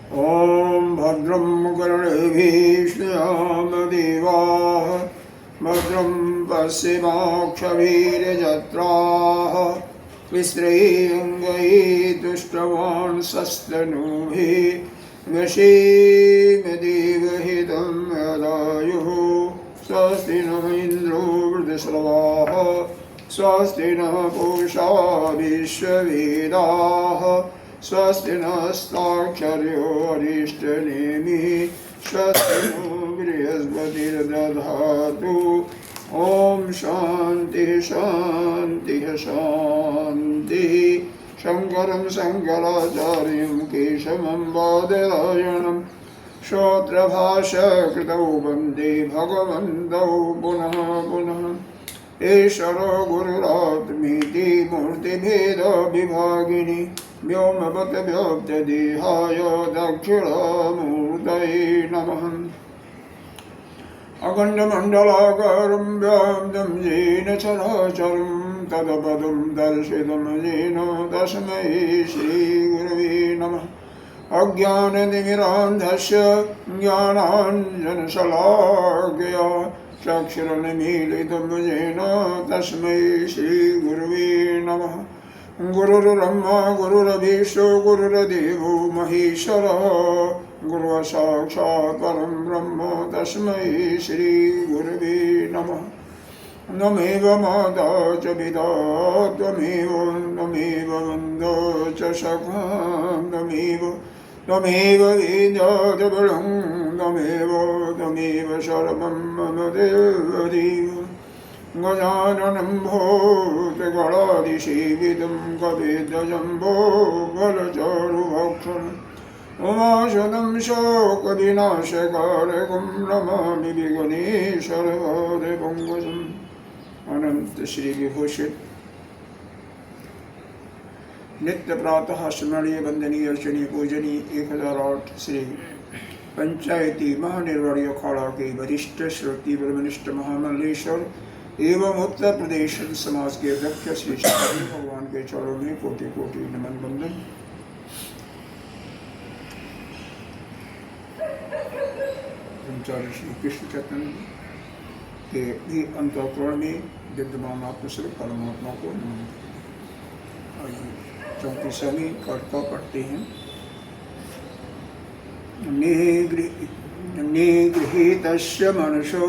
ॐ भद्रं कर्णेभिः श्रीरामदेवाः भद्रं पश्येमाक्षभिर्यजत्राः विश्रयेऽङ्गैः तुष्टवांसस्तनूभिः वशीमदेवहितं यदायुः स्वस्ति न इन्द्रो वृद्धश्रवाः स्वस्ति न पूषा विश्ववेदाः स्वस्ति नस्ताक्षर्यो अरिष्टनेमिः स्वस्ति नो बृहस्पतिर्दधातु। ॐ शान्तिः शान्तिः शान्तिः। शङ्करं शङ्कराचार्यं केशवं बादरायणं श्रोत्रभाष्यकृतौ वन्दे भगवन्तौ पुनः पुनः। ईश्वरो गुरुरात्मेति मूर्तिभेदविभागिनी व्योमवद्व्याप्तदेहाय दक्षिणामूर्तये नमः। अखण्डमण्डलाकारं व्याप्तं येन चराचरं तत्पदं दर्शितं येन तस्मै श्रीगुरवे नमः। अज्ञानतिमिरान्धस्य ज्ञानाञ्जनशलाकया चक्षुरुन्मीलितं येन तस्मै श्रीगुरवे नमः। गुरुर्ब्रह्मा गुरुर्विष्णु गुरुर्देवो महेश्वरः गुरुर्साक्षात् परं ब्रह्म तस्मै श्रीगुरवे नमः। नमेव माता च पिता त्वमेव नमेव बन्धो च सखा त्वमेव वेदान्तबलं त्वमेव सर्वं मम देवदेव। गजाननं भूतगणाधिसेवितं कपिध्वजम्बोफलचारुभक्षणम् उमाशतं शोकविनाशकारकं नमामि विघ्नेश्वरपादपङ्कजम्। अनंत श्री विभूषित नित्य प्रातः स्मरणीय वंदनीय अर्चनीय पूजनीय 1008 श्री पंचायती महानिर्वाणी अखाड़ा के वरिष्ठ श्रोती ब्रह्मनिष्ठ महामल्लेश्वर एवं उत्तर प्रदेश समाज के अध्यक्ष श्री श्री भगवान के चरणों में कोटि कोटि नमन बंदन। श्री कृष्ण चैतन्य के भी अंतःकरण में विद्यमान आत्मस्वरूप परमात्मा को नमन। 34वीं कर्ता पढ़ते हैं। निगृहीतस्य मनसो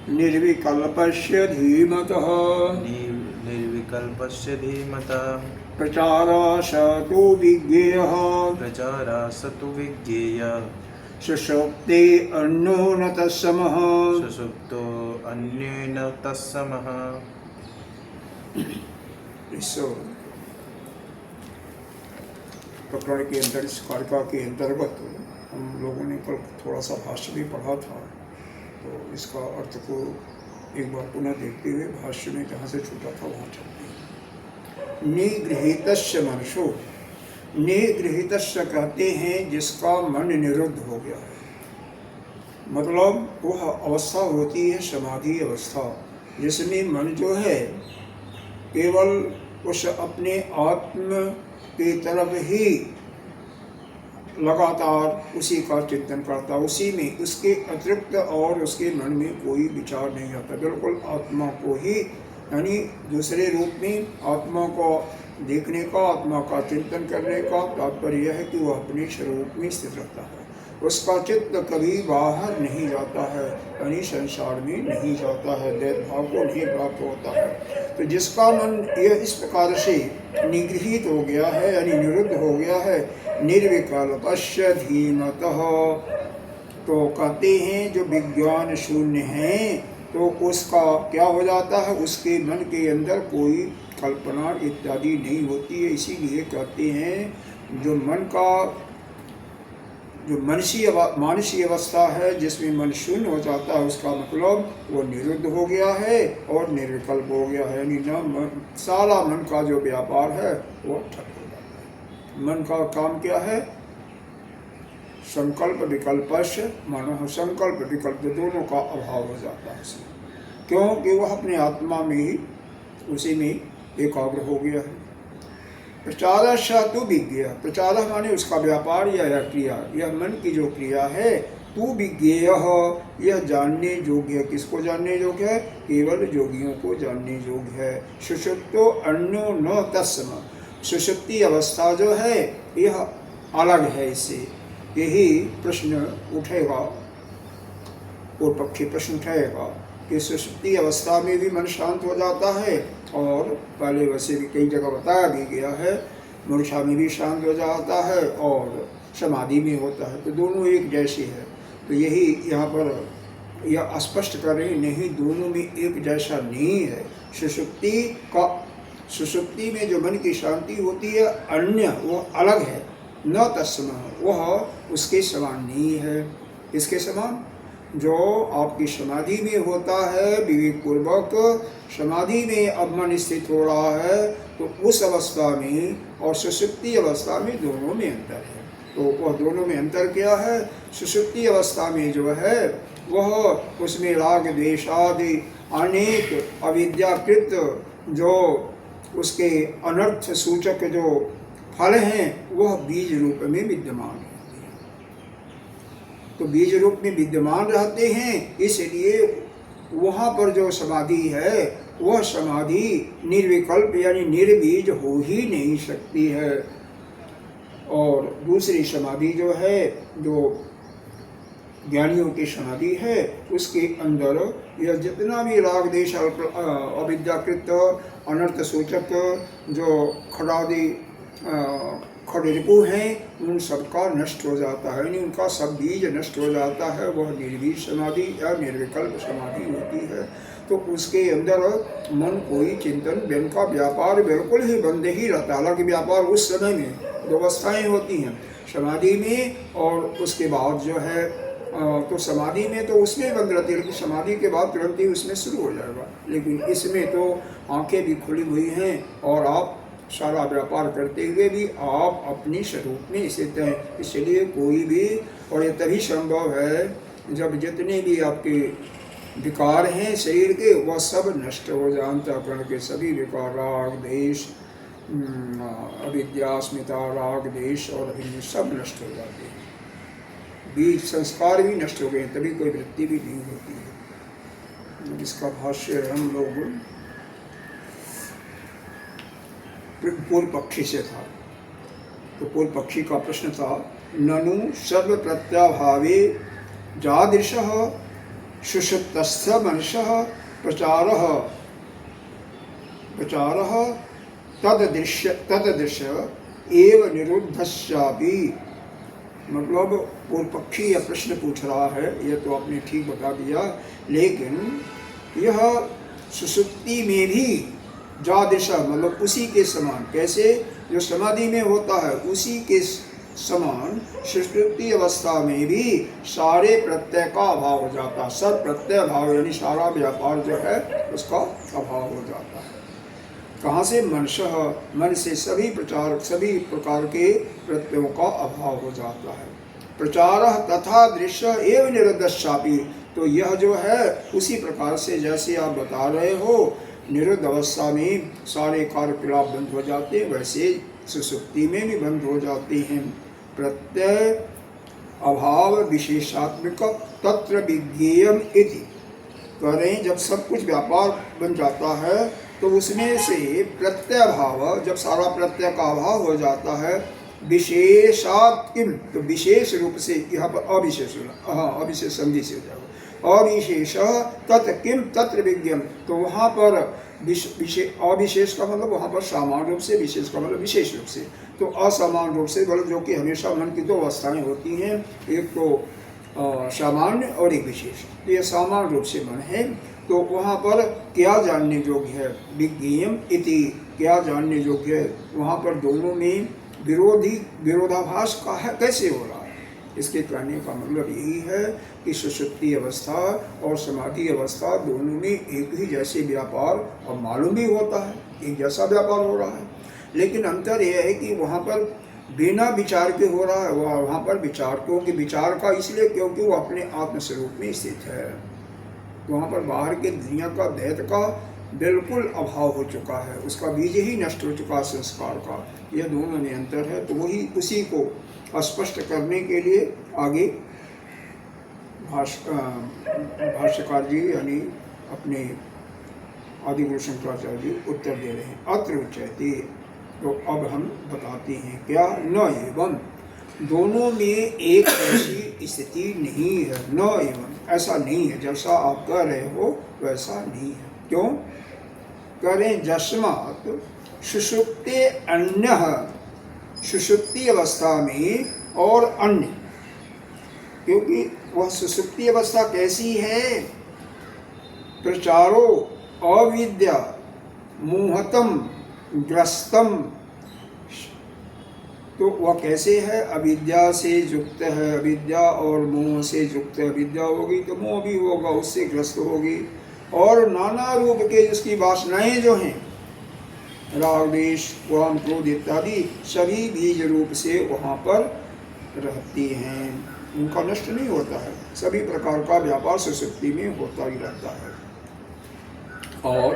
निर्विकल्पस्य धीमतः प्रचारासतु विज्ञेयः सुषुप्ते अन्योन तत्समः। इस प्रकरण के अंदर इस कारिका के अंतर्गत हम लोगों ने कल थोड़ा सा भाष्य भी पढ़ा था, तो इसका अर्थ को एक बार पुनः देखते हुए भाष्य में जहाँ से छूटा था वहाँ चलते हैं। निगृहीतस्य मनसो, निगृहीतस्य कहते हैं जिसका मन निरुद्ध हो गया है। मतलब वह अवस्था होती है समाधि अवस्था, जिसमें मन जो है केवल उस अपने आत्म की तरफ ही लगातार उसी का चिंतन करता, उसी में, उसके अतिरिक्त और उसके मन में कोई विचार नहीं आता। बिल्कुल आत्मा को ही, यानी दूसरे रूप में आत्मा को देखने का, आत्मा का चिंतन करने का तात्पर्य यह है कि वह अपने स्वरूप में स्थित रहता है। उसका चित्त कभी बाहर नहीं जाता है, यानी संसार में नहीं जाता है, दैव भाव को नहीं प्राप्त होता है। तो जिसका मन यह इस प्रकार से निगृहीत हो गया है, यानी निरुद्ध हो गया है, निर्विकल्पस्य धीमतः, तो कहते हैं जो विज्ञान शून्य है तो उसका क्या हो जाता है, उसके मन के अंदर कोई कल्पना इत्यादि नहीं होती है। इसीलिए कहते हैं जो मन का जो मानसीय अवस्था है जिसमें मन शून्य हो जाता है, उसका मतलब वो निरुद्ध हो गया है और निर्विकल्प हो गया है, यानी न सारा मन का जो व्यापार है वो ठप हो जाता है। मन का काम क्या है? संकल्प विकल्पस्य मनः, संकल्प विकल्प दोनों का अभाव हो जाता है, क्योंकि वह अपने आत्मा में ही उसी में एकाग्र हो गया है। प्रचारश तु विज्ञेय, प्रचार माने उसका व्यापार या क्रिया, यह मन की जो क्रिया है, तू विज्ञेय, यह जानने योग्य है। किसको जानने योग्य है? केवल योगियों को जानने योग्य है। सुषुप्तो अन्यो न तस्म, सुषुप्ति अवस्था जो है यह अलग है इससे। यही प्रश्न उठेगा और पक्षी प्रश्न उठाएगा कि सुषुप्ति अवस्था में भी मन शांत हो जाता है, और पहले वैसे भी कई जगह बताया भी गया है मूर्छा में भी शांत हो जाता है और समाधि में होता है, तो दोनों एक जैसे है। तो यही यहाँ पर यह स्पष्ट कर रहे नहीं, दोनों में एक जैसा नहीं है। सुषुप्ति में जो मन की शांति होती है अन्य, वो अलग है, न तस्म, वह उसके समान नहीं है। इसके समान जो आपकी समाधि में होता है, विवेक पूर्वक समाधि में अब मन स्थित हो रहा है, तो उस अवस्था में और सुषुप्ति अवस्था में दोनों में अंतर है। तो वह दोनों में अंतर क्या है? सुषुप्ति अवस्था में जो है वह उसमें राग द्वेष आदि अनेक अविद्याकृत जो उसके अनर्थ सूचक जो फल हैं वह बीज रूप में विद्यमान रहते हैं। तो बीज रूप में विद्यमान रहते हैं, इसलिए वहाँ पर जो समाधि है वह समाधि निर्विकल्प यानी निर्बीज हो ही नहीं सकती है। और दूसरी समाधि जो है, जो ज्ञानियों की समाधि है, उसके अंदर यह जितना भी राग देश अविद्याकृत अनर्थ सूचक जो खड़ादि खड़रिपु हैं, उन सबका नष्ट हो जाता है, यानी उनका सब बीज नष्ट हो जाता है। वह निर्बीज समाधि या निर्विकल्प समाधि होती है। तो उसके अंदर मन कोई चिंतन व्यन का व्यापार बिल्कुल ही बंद ही रहता है। हालांकि व्यापार उस समय में दो अवस्थाएँ होती हैं, समाधि में और उसके बाद जो है तो समाधि में तो उसमें बंद रहती है, लेकिन समाधि के बाद तुरंत ही उसमें शुरू हो जाएगा। लेकिन इसमें तो आंखें भी खुली हुई हैं और आप सारा व्यापार करते हुए भी आप अपने स्वरूप में स्थित हैं। इसलिए कोई भी, और ये तभी संभव है जब जितने भी आपके विकार हैं शरीर के वह सब नष्ट हो जाए। अंतःकरण के सभी विकार, राग देश अविद्या अस्मिता राग देश और अभिनय सब नष्ट हो जाते हैं। बीज संस्कार भी नष्ट हो गए, तभी कोई वृत्ति भी नहीं होती है। इसका भाष्य हम लोग पूर्व पक्षी से था। तो पूर्व पक्षी का प्रश्न था, ननु सर्व प्रत्याभावे जादृशः सुषुप्तस्थ मनसः प्रचारः तददृश्य एव निरुद्धस्यापि। मतलब पूर्व पक्षी यह प्रश्न पूछ रहा है, यह तो आपने ठीक बता दिया, लेकिन यह सुषुप्ति में भी जादृशा मतलब उसी के समान, कैसे जो समाधि में होता है उसी के समान सुषुप्ति अवस्था में भी सारे प्रत्यय का अभाव हो जाता है। सब प्रत्यय भाव यानी सारा व्यापार जो है उसका अभाव हो जाता है। कहाँ से? मनसः, मन से सभी प्रकार के प्रत्ययों का अभाव हो जाता है। प्रचारः तथा दृश्य एवं निरुद्धस्यापि। तो यह जो है उसी प्रकार से जैसे आप बता रहे हो निरुद्ध अवस्था में सारे कार्यकलाप बंद हो जाते हैं, वैसे सुषुप्ति में भी बंद हो जाते हैं। प्रत्यय अभाव विशेषात्मक तत्र विज्ञेयम इति। करें जब सब कुछ व्यापार बन जाता है तो उसमें से प्रत्यय भाव, जब सारा प्रत्यय का अभाव हो जाता है, विशेषात् किम, तो विशेष रूप से यहाँ पर अविशेष, अविशेष संधि से हो जाएगा, अविशेष तत् किम तत्र विज्ञम। तो वहाँ पर अविशेष का मतलब वहाँ पर सामान्य रूप से, विशेष का मतलब विशेष रूप से। तो असामान्य रूप से मतलब जो कि हमेशा मन की दो अवस्थाएं होती हैं, एक तो सामान्य और एक विशेष। तो यह सामान्य रूप से मन है। तो वहाँ पर क्या जानने योग्य है? विज्ञेयम इति, क्या जानने योग्य है? वहाँ पर दोनों में विरोधाभास का है, कैसे हो रहा है? इसके कहने का मतलब यही है कि सुषुप्ति अवस्था और समाधि अवस्था दोनों में एक ही जैसे व्यापार और मालूम भी होता है, एक जैसा व्यापार हो रहा है, लेकिन अंतर यह है कि वहाँ पर बिना विचार के हो रहा है, वहाँ पर विचारकों के विचार का, इसलिए क्योंकि वो अपने आत्मस्वरूप में स्थित है। तो वहाँ पर बाहर के दुनिया का दैत का बिल्कुल अभाव हो चुका है, उसका बीज ही नष्ट हो चुका संस्कार का। यह दोनों में अंतर है। तो वही उसी को स्पष्ट करने के लिए आगे भाष्यकार जी यानी अपने आदिगुरु शंकराचार्य जी उत्तर दे रहे हैं। अत्र उच्यते, तो अब हम बताते हैं क्या, न एवं, दोनों में एक ऐसी स्थिति नहीं है। न एवं, ऐसा नहीं है, जैसा आप कह रहे हो वैसा नहीं है। क्यों करें, जस्मात् सुषुप्ते अन्य, सुषुप्ति अवस्था में और अन्य, क्योंकि वह सुषुप्ति अवस्था कैसी है, प्रचारो अविद्या मोहतम ग्रस्तम, तो वह कैसे है, अविद्या से युक्त है, अविद्या और मोह से युक्त है। अविद्या होगी तो मोह भी होगा, उससे ग्रस्त होगी। और नाना रूप के जिसकी वासनाएं जो हैं, राग द्वेष काम क्रोध इत्यादि, सभी बीज रूप से वहाँ पर रहती हैं, उनका नष्ट नहीं होता है। सभी प्रकार का व्यापार सुषुप्ति में होता ही रहता है। और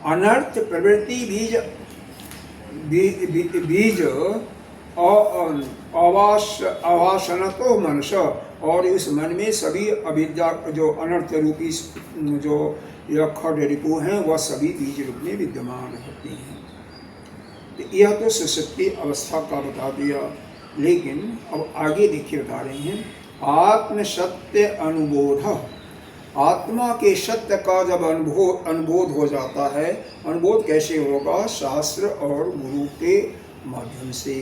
अनर्थ प्रवृत्ति बीज अवासन तो मनुष्य, और इस मन में सभी अविद्या जो अनर्थ रूपी जो यह खड रिपु हैं, वह सभी बीज रूप में विद्यमान होती हैं। तो यह तो सुषुप्ति अवस्था का बता दिया। लेकिन अब आगे देखिए बता रहे हैं, आत्म सत्य अनुबोध, आत्मा के सत्य का जब अनुबोध हो जाता है, अनुबोध कैसे होगा, शास्त्र और गुरु के माध्यम से,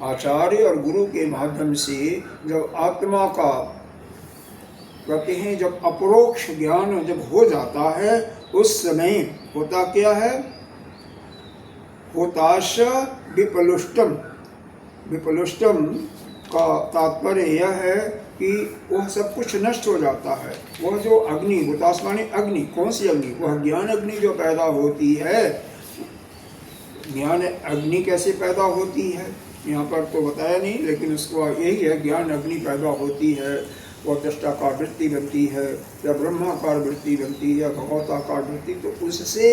आचार्य और गुरु के माध्यम से जब आत्मा का कहते हैं, जब अपरोक्ष ज्ञान जब हो जाता है, उस समय होता क्या है, होताश विपलुष्टम, विपलुष्टम का तात्पर्य यह है कि वह सब कुछ नष्ट हो जाता है। वह जो अग्नि, हुताश माने अग्नि, कौन सी अग्नि, वह ज्ञान अग्नि जो पैदा होती है। ज्ञान अग्नि कैसे पैदा होती है यहाँ पर तो बताया नहीं, लेकिन उसको यही है, ज्ञान अग्नि पैदा होती है, वह दृष्टाकार वृत्ति बनती है, या ब्रह्माकार वृत्ति बनती है, या भगवताकार वृत्ति, तो उससे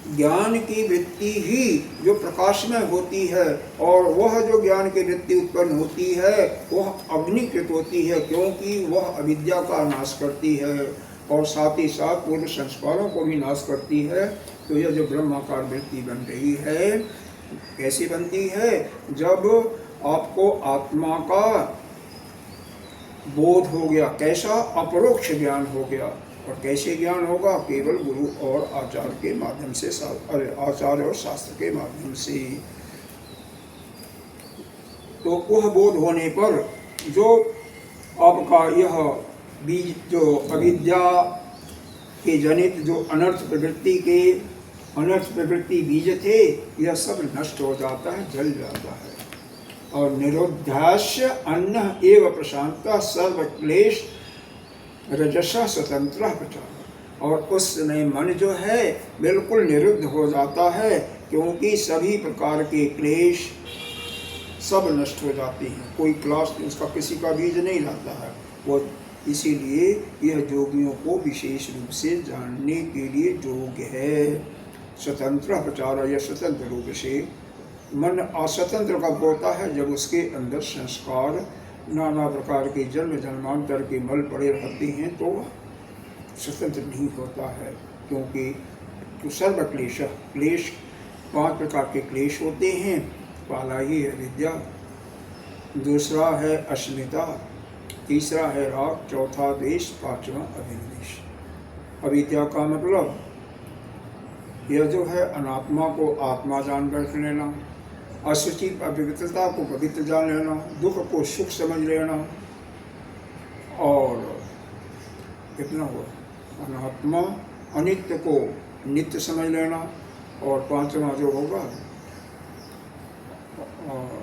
ज्ञान की वृत्ति ही जो प्रकाशमय होती है, और वह जो ज्ञान की वृत्ति उत्पन्न होती है वह अग्निकृत होती है, क्योंकि वह अविद्या का नाश करती है और साथ ही साथ पूर्व संस्कारों को भी नाश करती है। तो यह जो ब्रह्माकार वृत्ति बन रही है, कैसे बनती है, जब आपको आत्मा का बोध हो गया, कैसा, अपरोक्ष ज्ञान हो गया। और कैसे ज्ञान होगा, केवल गुरु और आचार्य के माध्यम से, आचार्य और शास्त्र के माध्यम से। तो वह बोध होने पर जो आपका यह बीज, जो अविद्या के जनित जो अनर्थ प्रवृत्ति बीज थे, यह सब नष्ट हो जाता है, जल जाता है। और निरोध्यास्य अन्न एवं प्रशांत सर्व क्लेश रजसा स्वतंत्र प्रचार, और उस समय मन जो है बिल्कुल निरुद्ध हो जाता है, क्योंकि सभी प्रकार के क्लेश सब नष्ट हो जाते हैं। कोई क्लास उसका किसी का बीज नहीं रहता है वो। इसीलिए यह योगियों को विशेष रूप से जानने के लिए योग्य है। स्वतंत्र प्रचार, यह स्वतंत्र रूप से, मन अस्वतंत्र कब होता है, जब उसके अंदर संस्कार नाना प्रकार के जन्म जन्मांतर के मल पड़े रहते हैं, तो स्वतंत्र नहीं होता है। क्योंकि तो सर्व क्लेश, क्लेश 5 प्रकार के क्लेश होते हैं। पहला ही है विद्या, दूसरा है अस्मिता, तीसरा है राग, चौथा द्वेष, पांचवा अभिनिवेश। अविद्या का मतलब यह जो है अनात्मा को आत्मा जान बैठ लेना, अशुचि अपवित्रता को पवित्र जान लेना, दुख को सुख समझ लेना, और कितना हुआ, अनात्मा अनित्य को नित्य समझ लेना, और पांचवा जो होगा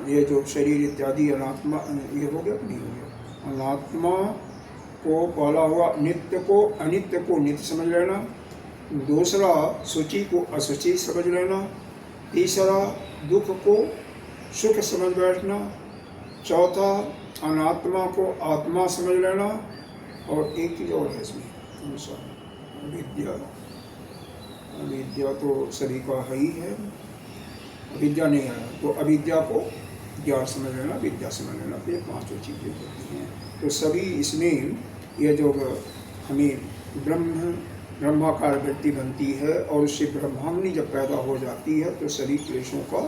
ये जो शरीर इत्यादि अनात्मा, ये हो गया नहीं हो गया। अनात्मा को पहला हुआ नित्य को, अनित्य को नित्य समझ लेना, दूसरा शुचि को अशुचि समझ लेना, तीसरा दुख को सुख समझ बैठना, चौथा अनात्मा को आत्मा समझ लेना, और एक चीज़ और है इसमें, अविद्या, अविद्या तो सभी का है ही है। अविद्या नहीं है तो अविद्या को ज्ञान समझ लेना, विद्या समझ लेना, तो ये पांचों चीज़ें होती हैं। तो सभी इसमें ये जो हमें ब्रह्माकार वृत्ति बनती है और उससे ब्रह्माग्नि जब पैदा हो जाती है तो सभी क्लेशों का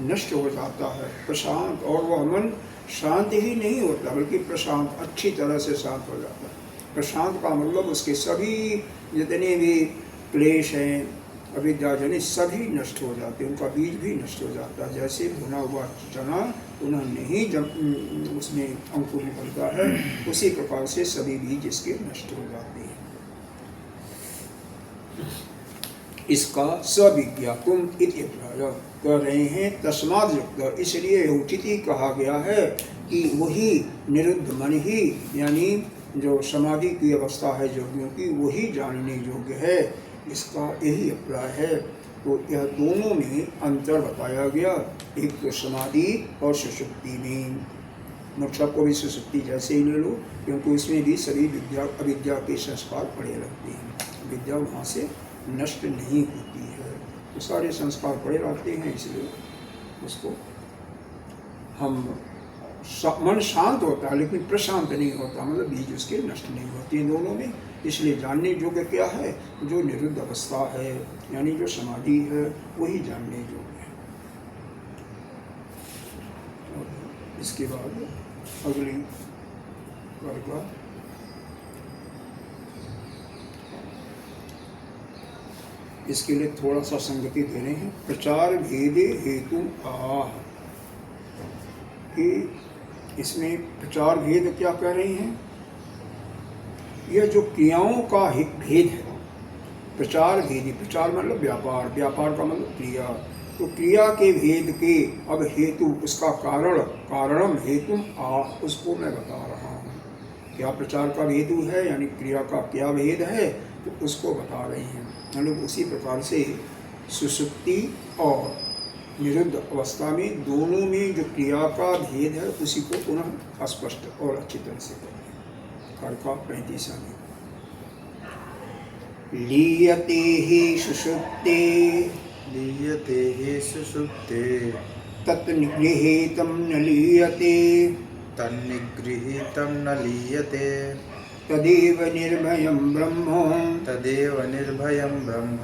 नष्ट हो जाता है, प्रशांत। और वह मन शांत ही नहीं होता बल्कि प्रशांत, अच्छी तरह से शांत हो जाता है। प्रशांत का मतलब उसके सभी जितने भी क्लेश हैं अविद्याजनित सभी नष्ट हो जाते हैं, उनका बीज भी नष्ट हो जाता है। जैसे भुना हुआ चना पुनः नहीं जब उसमें अंकुर निकलता है, उसी प्रकार से सभी बीज इसके नष्ट हो जाते हैं। इसका सविज्ञातुम इति कह रहे हैं तस्माद युक्त, इसलिए उचित ही कहा गया है कि वही निरुद्ध मन ही, यानी जो समाधि की अवस्था है योगियों की, वही जानने योग्य है। इसका यही अभिप्राय है। तो यह दोनों में अंतर बताया गया, एक तो समाधि और सुषुप्ति में। मोक्षा को भी सुषुप्ति जैसे ही ले लो, क्योंकि उसमें भी सभी विद्या अविद्या के संस्कार पड़े रहते हैं, विद्या वहाँ से नष्ट नहीं होती है, तो सारे संस्कार पड़े रहते हैं। इसलिए उसको हम मन शांत होता है लेकिन प्रशांत नहीं होता, मतलब बीज उसके नष्ट नहीं होते हैं दोनों में। इसलिए जानने योग्य क्या है, जो निरुद्ध अवस्था है यानी जो समाधि है वही जानने योग्य है। इसके बाद अगली वर्ग इसके लिए थोड़ा सा संगति दे रहे हैं। प्रचार भेदे हेतु आह, कि इसमें प्रचार भेद क्या कह रहे हैं, यह जो क्रियाओं का भेद है। प्रचार भेदी, प्रचार मतलब व्यापार, व्यापार का मतलब क्रिया। तो क्रिया के भेद के अब हेतु, उसका कारण, कारणम हेतु उसको मैं बता रहा हूँ। क्या प्रचार का हेतु है यानी क्रिया का क्या भेद है, तो उसको बता रहे हैं। मतलब उसी प्रकार से सुषुप्ति और निरुद्ध अवस्था में दोनों में जो क्रिया का भेद है उसी को पुनः स्पष्ट और अच्छी तरह से करें। का 35 में लीयते ही सुषुप्ते, लीयते ही सुषुप्ते, तन्निगृहीतं न लीयते, तन्निगृहीतं न लीयते, तदेव निर्भयं ब्रह्म, तदेव निर्भयं ब्रह्म,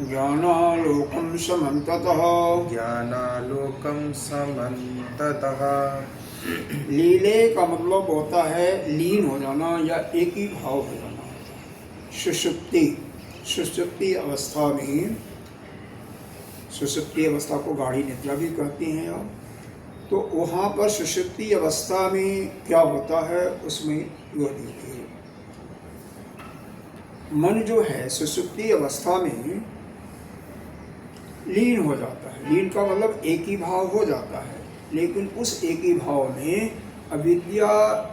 ज्ञानालोकं समन्ततः, ज्ञानालोकं समन्ततः। लीले का मतलब होता है लीन हो जाना या एक ही भाव हो जाना। सुषुप्ति, सुषुप्ति अवस्था में, सुषुप्ति अवस्था को गाढ़ी निद्रा भी कहते हैं आप। तो वहाँ पर सुषुप्ति अवस्था में क्या होता है, उसमें यह देखिए मन जो है सुषुप्ति अवस्था में लीन हो जाता है। लीन का मतलब एक ही भाव हो जाता है, लेकिन उस एक ही भाव में अविद्या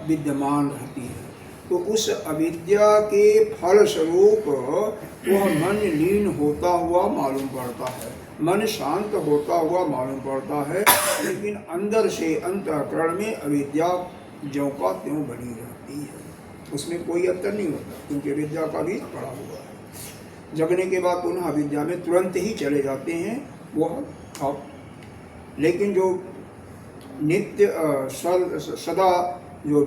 विद्यमान रहती है। तो उस अविद्या के फल स्वरूप वह मन लीन होता हुआ मालूम पड़ता है, मन शांत होता हुआ मालूम पड़ता है, लेकिन अंदर से अंतःकरण में अविद्या ज्यों का त्यों बनी रहती है। उसमें कोई अंतर नहीं होता, क्योंकि अविद्या का भी पड़ा हुआ है। जगने के बाद पुनः अविद्या में तुरंत ही चले जाते हैं वह अब। लेकिन जो नित्य सदा जो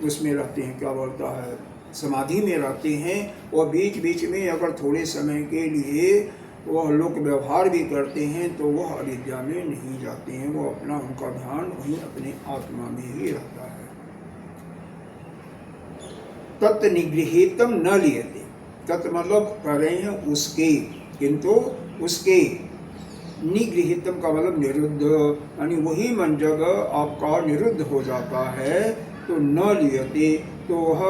उसमें रहते हैं, क्या बोलता है, समाधि में रहते हैं, और बीच बीच में अगर थोड़े समय के लिए वह लोक व्यवहार भी करते हैं तो वह अविद्या में नहीं जाते हैं, वो अपना उनका ध्यान वहीं अपने आत्मा में ही रहता है। तत् निगृहीतम न लियते, तत् मतलब कह रहे हैं उसके, किंतु उसके, निगृहीतम का मतलब निरुद्ध, यानी वही मन जब आपका निरुद्ध हो जाता है तो न लियते, तो वह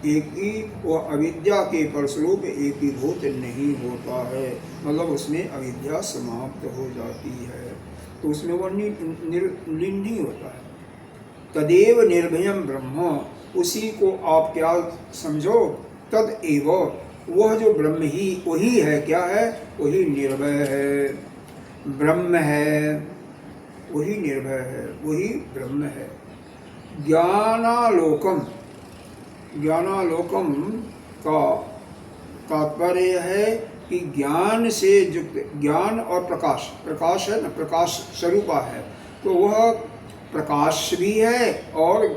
एक ही, वह अविद्या के फलस्वरूप एक ही भूत नहीं होता है, मतलब उसमें अविद्या समाप्त हो जाती है, तो उसमें वह लीन नहीं होता है। तदेव निर्भयम ब्रह्म, उसी को आप क्या समझो, तद एव, वह जो ब्रह्म ही वही है, क्या है, वही निर्भय है, ब्रह्म है, वही निर्भय है, वही ब्रह्म है। ज्ञानालोकम, ज्ञानालोकम का तात्पर्य है कि ज्ञान से युक्त, ज्ञान और प्रकाश, प्रकाश है ना, प्रकाश स्वरूपा है, तो वह प्रकाश भी है और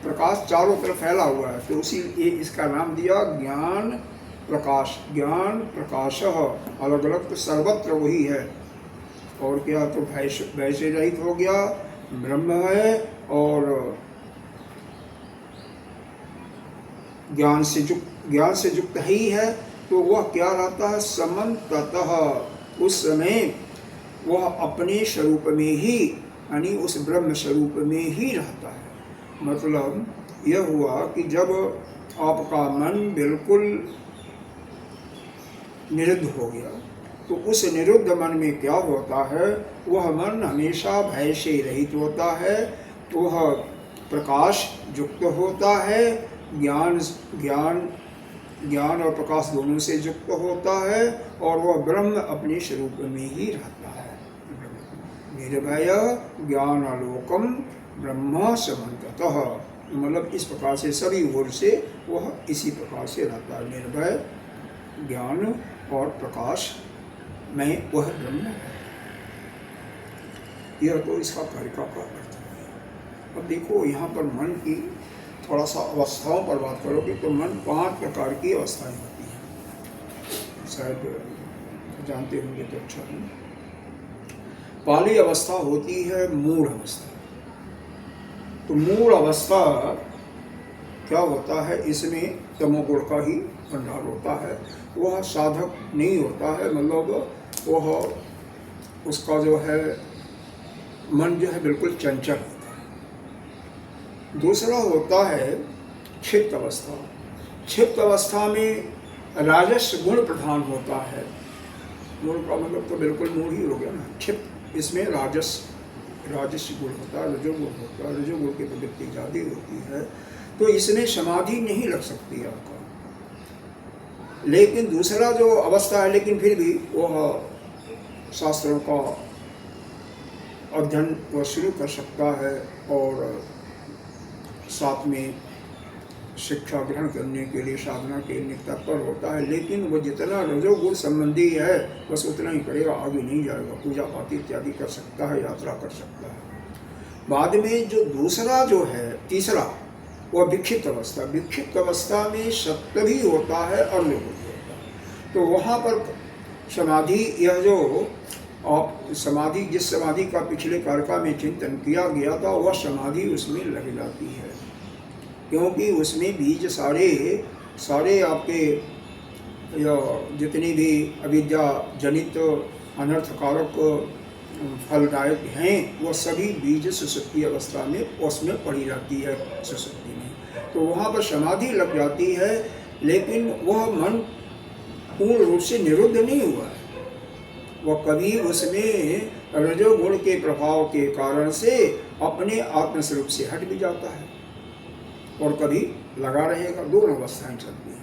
प्रकाश चारों तरफ फैला हुआ है, तो उसी इसका नाम दिया ज्ञान प्रकाश। ज्ञान प्रकाश अलग अलग तो सर्वत्र वही है, और क्या, तो भय से रहित हो गया, ब्रह्म है, और ज्ञान से युक्त ही है, तो वह क्या रहता है, समन्ततः, उस समय वह अपने स्वरूप में ही, यानी उस ब्रह्म स्वरूप में ही रहता है। मतलब यह हुआ कि जब आपका मन बिल्कुल निरुद्ध हो गया, तो उस निरुद्ध मन में क्या होता है, वह मन हमेशा भय से रहित होता है, वह प्रकाश युक्त होता है, ज्ञान और प्रकाश दोनों से युक्त होता है, और वह ब्रह्म अपने स्वरूप में ही रहता है। निर्भय ज्ञानालोकम ब्रह्म समन्ततः, मतलब इस प्रकार से सभी ओर से वह इसी प्रकार से रहता है, निर्भय ज्ञान और प्रकाश में वह ब्रह्म है। यह तो इसका कार्य का अर्थ है। अब देखो यहाँ पर मन की थोड़ा सा अवस्थाओं पर बात करोगे तो मन 5 प्रकार की अवस्थाएं होती हैं, शायद जानते होंगे तो अच्छा है। पहली अवस्था होती है मूढ़ अवस्था। तो मूढ़ अवस्था क्या होता है, इसमें तमोगुण का ही भंडार होता है, वह साधक नहीं होता है, मतलब वह उसका जो है मन जो है बिल्कुल चंचल होता है। दूसरा होता है क्षिप्त अवस्था। क्षिप्त अवस्था में राजस गुण प्रधान होता है। मूल का मतलब तो बिल्कुल मूल ही हो गया ना। क्षिप्त, इसमें राजस गुण होता है, रजोगुण होता है, रजोगुण की प्रवृत्ति ज़्यादा होती है, तो इसमें समाधि नहीं लग सकती है आपका। लेकिन दूसरा जो अवस्था है, लेकिन फिर भी वह शास्त्रों का अध्ययन वह शुरू कर सकता है और साथ में शिक्षा ग्रहण करने के लिए, साधना के लिए तत्पर होता है, लेकिन वो जितना रजोगुण संबंधी है बस उतना ही करेगा, आगे नहीं जाएगा। पूजा पाठ इत्यादि कर सकता है, यात्रा कर सकता है। बाद में जो दूसरा जो है, तीसरा, वह विक्षिप्त अवस्था। विक्षिप्त अवस्था में सत्य भी होता है और रजोगुण भी होता है। तो वहाँ पर समाधि, यह जो आप समाधि, जिस समाधि का पिछले कारका में चिंतन किया गया था, वह समाधि उसमें लग जाती है, क्योंकि उसमें बीज सारे आपके जितने भी अविद्या जनित अनर्थकारक फलदायक हैं, वह सभी बीज सुषुप्ति अवस्था में उसमें पड़ी रहती है, सुषुप्ति में। तो वहाँ पर समाधि लग जाती है, लेकिन वह मन पूर्ण रूप से निरुद्ध नहीं हुआ है। वह कभी उसमें रजोगुण के प्रभाव के कारण से अपने आत्मस्वरूप से हट भी जाता है और कभी लगा रहेगा। दोनों अवस्थाएं चलती हैं।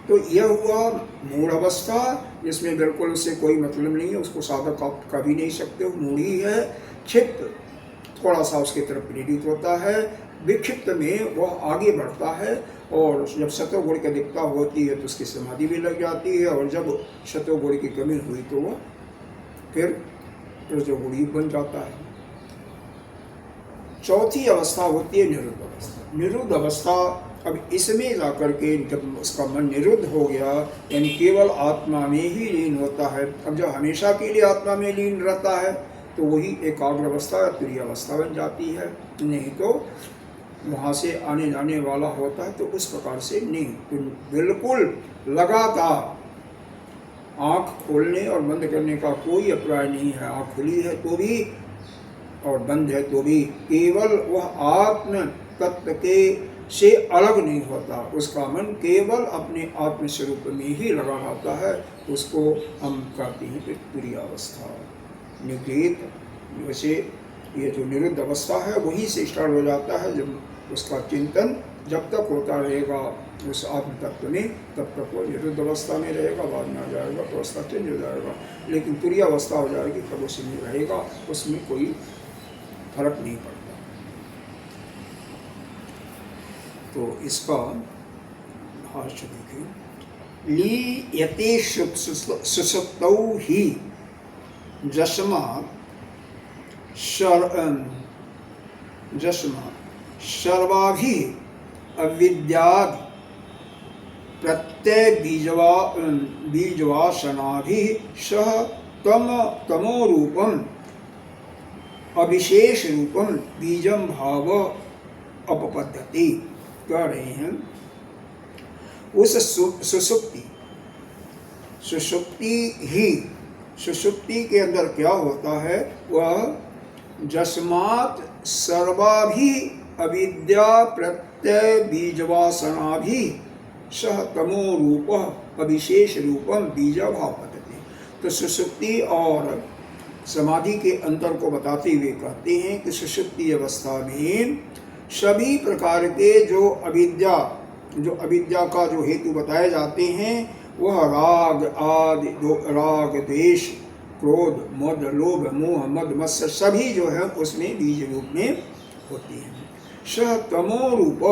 तो यह हुआ मूढ़ अवस्था, जिसमें बिल्कुल उससे कोई मतलब नहीं है, उसको साधक आप कभी नहीं सकते, मूढ़ी है। क्षिप्त थोड़ा सा उसके तरफ प्रेरित होता है, विक्षिप्त में वह आगे बढ़ता है, और जब सतोगुण की अधिकता होती है तो उसकी समाधि भी लग जाती है, और जब सतोगुण की कमी हुई तो वह फिर रजोगुणी बन जाता है। चौथी अवस्था होती है निरुद्ध अवस्था। निरुद्ध अवस्था, अब इसमें जाकर के जब उसका मन निरुद्ध हो गया, यानी केवल आत्मा में ही लीन होता है। अब जब हमेशा के लिए आत्मा में लीन रहता है तो वही एकाग्र अवस्था या तुरीय अवस्था बन जाती है, नहीं तो वहाँ से आने जाने वाला होता है, तो उस प्रकार से नहीं। तो बिल्कुल लगातार आँख खोलने और बंद करने का कोई अभिप्राय नहीं है। आँख खुली है तो भी और बंद है तो भी केवल वह आत्म तत्व के से अलग नहीं होता, उसका मन केवल अपने आत्म स्वरूप में ही लगा रहता है। उसको हम कहते हैं तुरीय अवस्था। निगृहीत, वैसे ये जो निरुद्ध अवस्था है वहीं से स्टार्ट हो जाता है। जब उसका चिंतन जब तक होता रहेगा उस आत्म तत्व में, तब तक वो निरुद्ध अवस्था में रहेगा। बाद में आ जाएगा तो अवस्था चेंज हो जाएगा, लेकिन तुरीय अवस्था हो जाएगी तब उसमें रहेगा, उसमें कोई फर्क नहीं पड़ता। तो इसका भाष्य देखिए, लीयते सुसुप्तौ ही सर्वाभिः अविद्यादि प्रत्यय बीजवासनाभिः सह तमो रूपम अविशेष रूपम बीजम भाव अपपद्धति। कह रहे हैं उस सुषुप्ति के अंदर क्या होता है, वह जस्मात् सर्वाभि अविद्या प्रत्यय बीजवासनाभि सह तमो रूप अविशेष रूपम बीज भाव पद्धति। तो सुषुप्ति और समाधि के अंतर को बताते हुए कहते हैं कि सुषुप्ति अवस्था में सभी प्रकार के जो अविद्या का जो हेतु बताए जाते हैं, वह राग आदि राग द्वेष क्रोध मद लोभ मोह मद मत्सर सभी जो है उसमें बीज रूप में होती हैं। सह तमो रूप,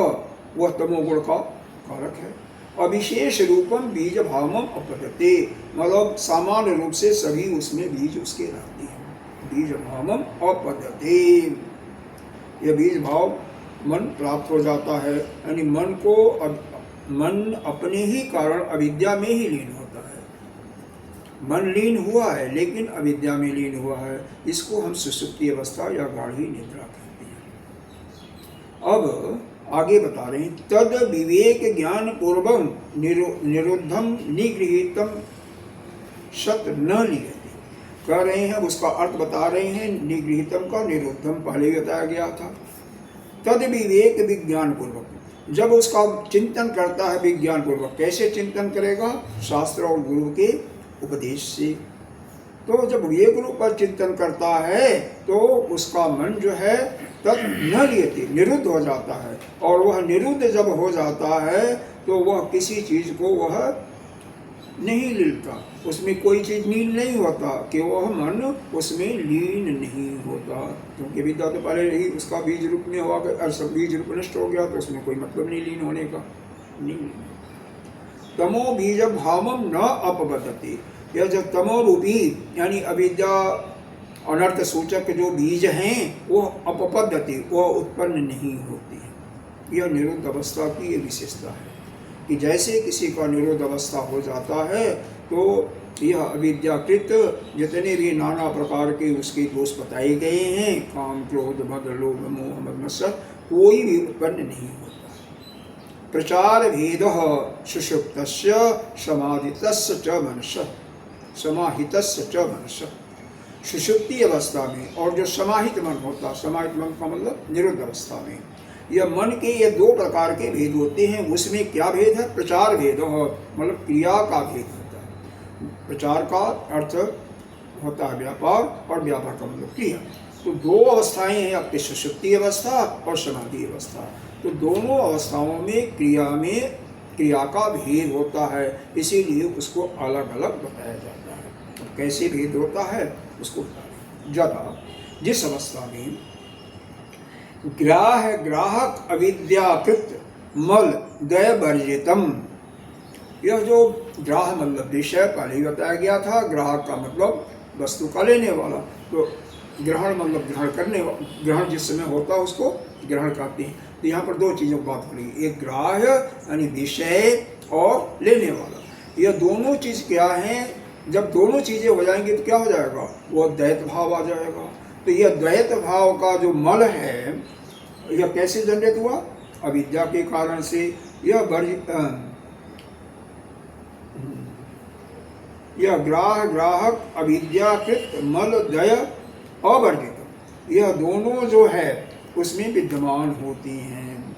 वह तमोगुण का कारक है। अविशेष रूपम बीज भावम अपपद्धते, मतलब सामान्य रूप से सभी उसमें बीज उसके रहते हैं। बीज भावम अपपद्धते, यह बीज भाव मन प्राप्त हो जाता है, यानी मन अपने ही कारण अविद्या में ही लीन होता है। मन लीन हुआ है लेकिन अविद्या में लीन हुआ है, इसको हम सुषुप्ति अवस्था या गाढ़ी निद्रा कहते हैं। अब आगे बता रहे हैं, तद विवेक ज्ञान पूर्वम निरुद्धम निगृहीतम सत न लियते। कह रहे हैं उसका अर्थ बता रहे हैं, निगृहीतम का निरुद्धम पहले बताया गया था। तद विवेक विज्ञान पूर्वक, जब उसका चिंतन करता है विज्ञान पूर्वक, कैसे चिंतन करेगा, शास्त्र और गुरु के उपदेश से। तो जब विवेक रूप पर चिंतन करता है तो उसका मन जो है तद न लियते, निरुद्ध हो जाता है। और वह निरुद्ध जब हो जाता है तो वह किसी चीज को वह नहीं लीनता, उसमें कोई चीज लीन नहीं होता, कि वह मन उसमें लीन नहीं होता, क्योंकि विद्या तो पहले ही उसका बीज रूप में हुआ, सब बीज रूप नष्ट हो गया तो उसमें कोई मतलब नहीं लीन होने का। नहीं, तमो बीज भावम न अपबद्धते, यह जो तमो रूपी यानी अविद्या अनर्थ सूचक जो बीज हैं वो अपपद्धति, वह उत्पन्न नहीं होती है। यह निरुद्ध अवस्था की विशेषता है कि जैसे किसी का निरोध अवस्था हो जाता है तो यह अविद्याकृत जितने भी नाना प्रकार के उसके दोष बताए गए हैं, काम क्रोध मद लोभ मोह मद मत्सर, कोई भी उत्पन्न नहीं होता। प्रचार भेद सुषुप्तस्य समाहितस्य च मनसः, समाहितस्य च मनसः। सुषुप्ति अवस्था में और जो समाहित मन होता, समाहित मन का मतलब निरुद्ध अवस्था में, यह मन के ये दो प्रकार के भेद होते हैं। उसमें क्या भेद है, प्रचार भेद, मतलब क्रिया का भेद होता है। प्रचार का अर्थ होता है व्यापार और व्यापार का मतलब क्रिया। तो दो अवस्थाएं हैं आपकी, सुषुप्ति अवस्था और समाधि अवस्था। तो दोनों अवस्थाओं में क्रिया का भेद होता है, इसीलिए उसको अलग अलग बताया जाता है। तो कैसे भेद होता है उसको बता रहे। जदा जिस अवस्था में ग्राहक अविद्याकृत मल दय वर्जितम, यह जो ग्राह मतलब विषय पहले ही बताया गया था, ग्राहक का मतलब वस्तु का लेने वाला, तो ग्रहण मतलब ग्रहण करने, ग्रहण जिस समय होता है उसको ग्रहण कहते हैं। तो यहाँ पर दो चीज़ों की बात हो रही है, एक ग्राह्य यानी विषय और लेने वाला। यह दोनों चीज़ क्या हैं, जब दोनों चीज़ें हो जाएंगी तो क्या हो जाएगा, वो द्वैत भाव आ जाएगा। तो यह द्वैत भाव का जो मल है यह कैसे जनरेट हुआ, अविद्या के कारण से। यह ग्राहक अविद्याकृत मल दय अवर्जित, यह दोनों जो है उसमें विद्यमान होती हैं।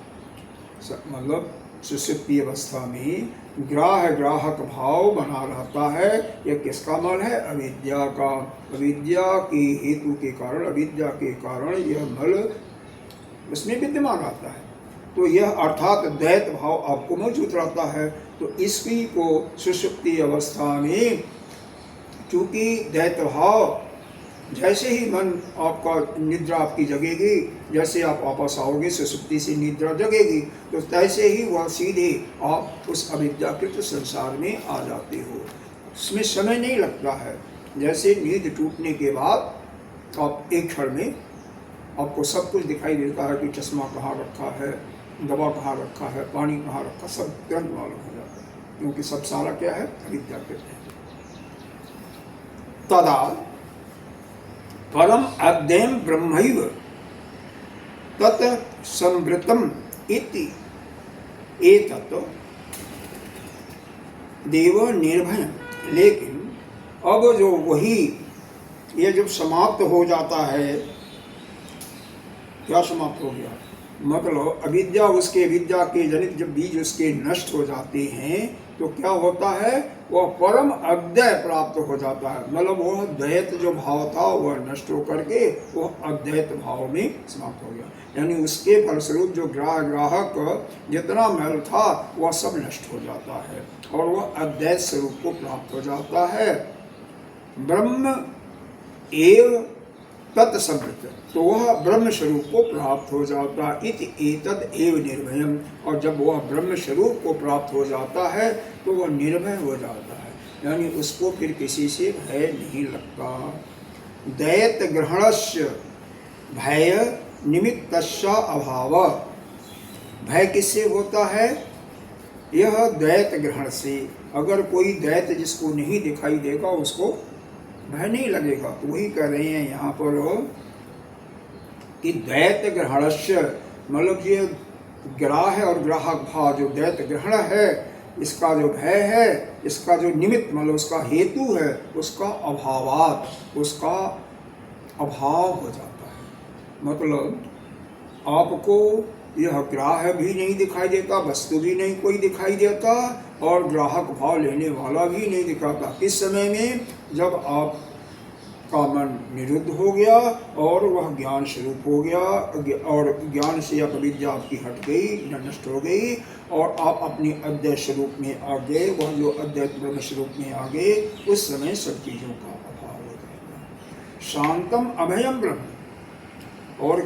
मतलब सुषुप्ति अवस्था में ग्राहक भाव बना रहता है। यह किसका मल है, अविद्या का। अविद्या के हेतु के कारण, अविद्या के कारण यह मल उसमें विद्यमान रहता है। तो यह अर्थात द्वैत भाव आपको मौजूद रहता है। तो इसी को सुषुप्ति अवस्था में चूँकि द्वैत भाव जैसे ही मन आपका निद्रा आपकी जगेगी, जैसे आप वापस आओगे सुसुप्ति से निद्रा जगेगी, तो तैसे ही वह सीधे आप उस अविद्याकृत संसार में आ जाते हो। उसमें समय नहीं लगता है। जैसे नींद टूटने के बाद आप एक क्षण में आपको सब कुछ दिखाई देता है कि चश्मा कहाँ रखा है, दवा कहाँ रखा है, पानी कहाँ रखा, सब तुरंत मालूम हो जाता है, क्योंकि सब सारा क्या है, अविद्याकृत है। तदा परम अध्ययन ब्रह्मैव तत् संवृतम इति एतत् देव निर्भय। लेकिन अब जो वही ये जब समाप्त हो जाता है, क्या समाप्त हो गया, मतलब अविद्या, उसके विद्या के जनित जब बीज उसके नष्ट हो जाते हैं तो क्या होता है, वह परम अद्वय प्राप्त हो जाता है। मतलब वह द्वैत जो भाव था वह नष्ट होकर के वह अद्वैत भाव में समाप्त हो गया। यानी उसके फलस्वरूप जो ग्राहक जितना मैल था वह सब नष्ट हो जाता है और वह अद्वैत स्वरूप को प्राप्त हो जाता है। ब्रह्म एव तत्संवृत, तो वह ब्रह्म स्वरूप को प्राप्त हो जाता। इति एतद् एव निर्भयम्, और जब वह ब्रह्म स्वरूप को प्राप्त हो जाता है तो वह निर्भय हो जाता है, यानी उसको फिर किसी से भय नहीं लगता। दैत ग्रहणस्य भय निमित्तस्य अभाव, भय किससे होता है, यह दैत ग्रहण से। अगर कोई दैत जिसको नहीं दिखाई देगा उसको भय नहीं लगेगा। तो वही कह रहे हैं यहाँ पर कि दैत ग्रहणस्य, मतलब ये ग्राह और ग्राहक भाव जो दैत ग्रहण है, इसका जो भय है, इसका जो निमित्त मतलब उसका हेतु है, उसका अभावात, उसका अभाव हो जाता है। मतलब आपको यह ग्राह भी नहीं दिखाई देता, वस्तु भी नहीं कोई दिखाई देता और ग्राहक भाव लेने वाला भी नहीं दिखाता। किस समय में, जब आप का मन निरुद्ध हो गया और वह ज्ञान स्वरूप हो गया और ज्ञान से अब विद्या आपकी हट गई, नष्ट हो गई और आप अपने अद्वैत स्वरूप में आ गए, वह जो अद्वैत ब्रह्म स्वरूप में आ गए, उस समय सब चीज़ों का अभाव हो जाएगा। शांतम अभयम ब्रह्म, और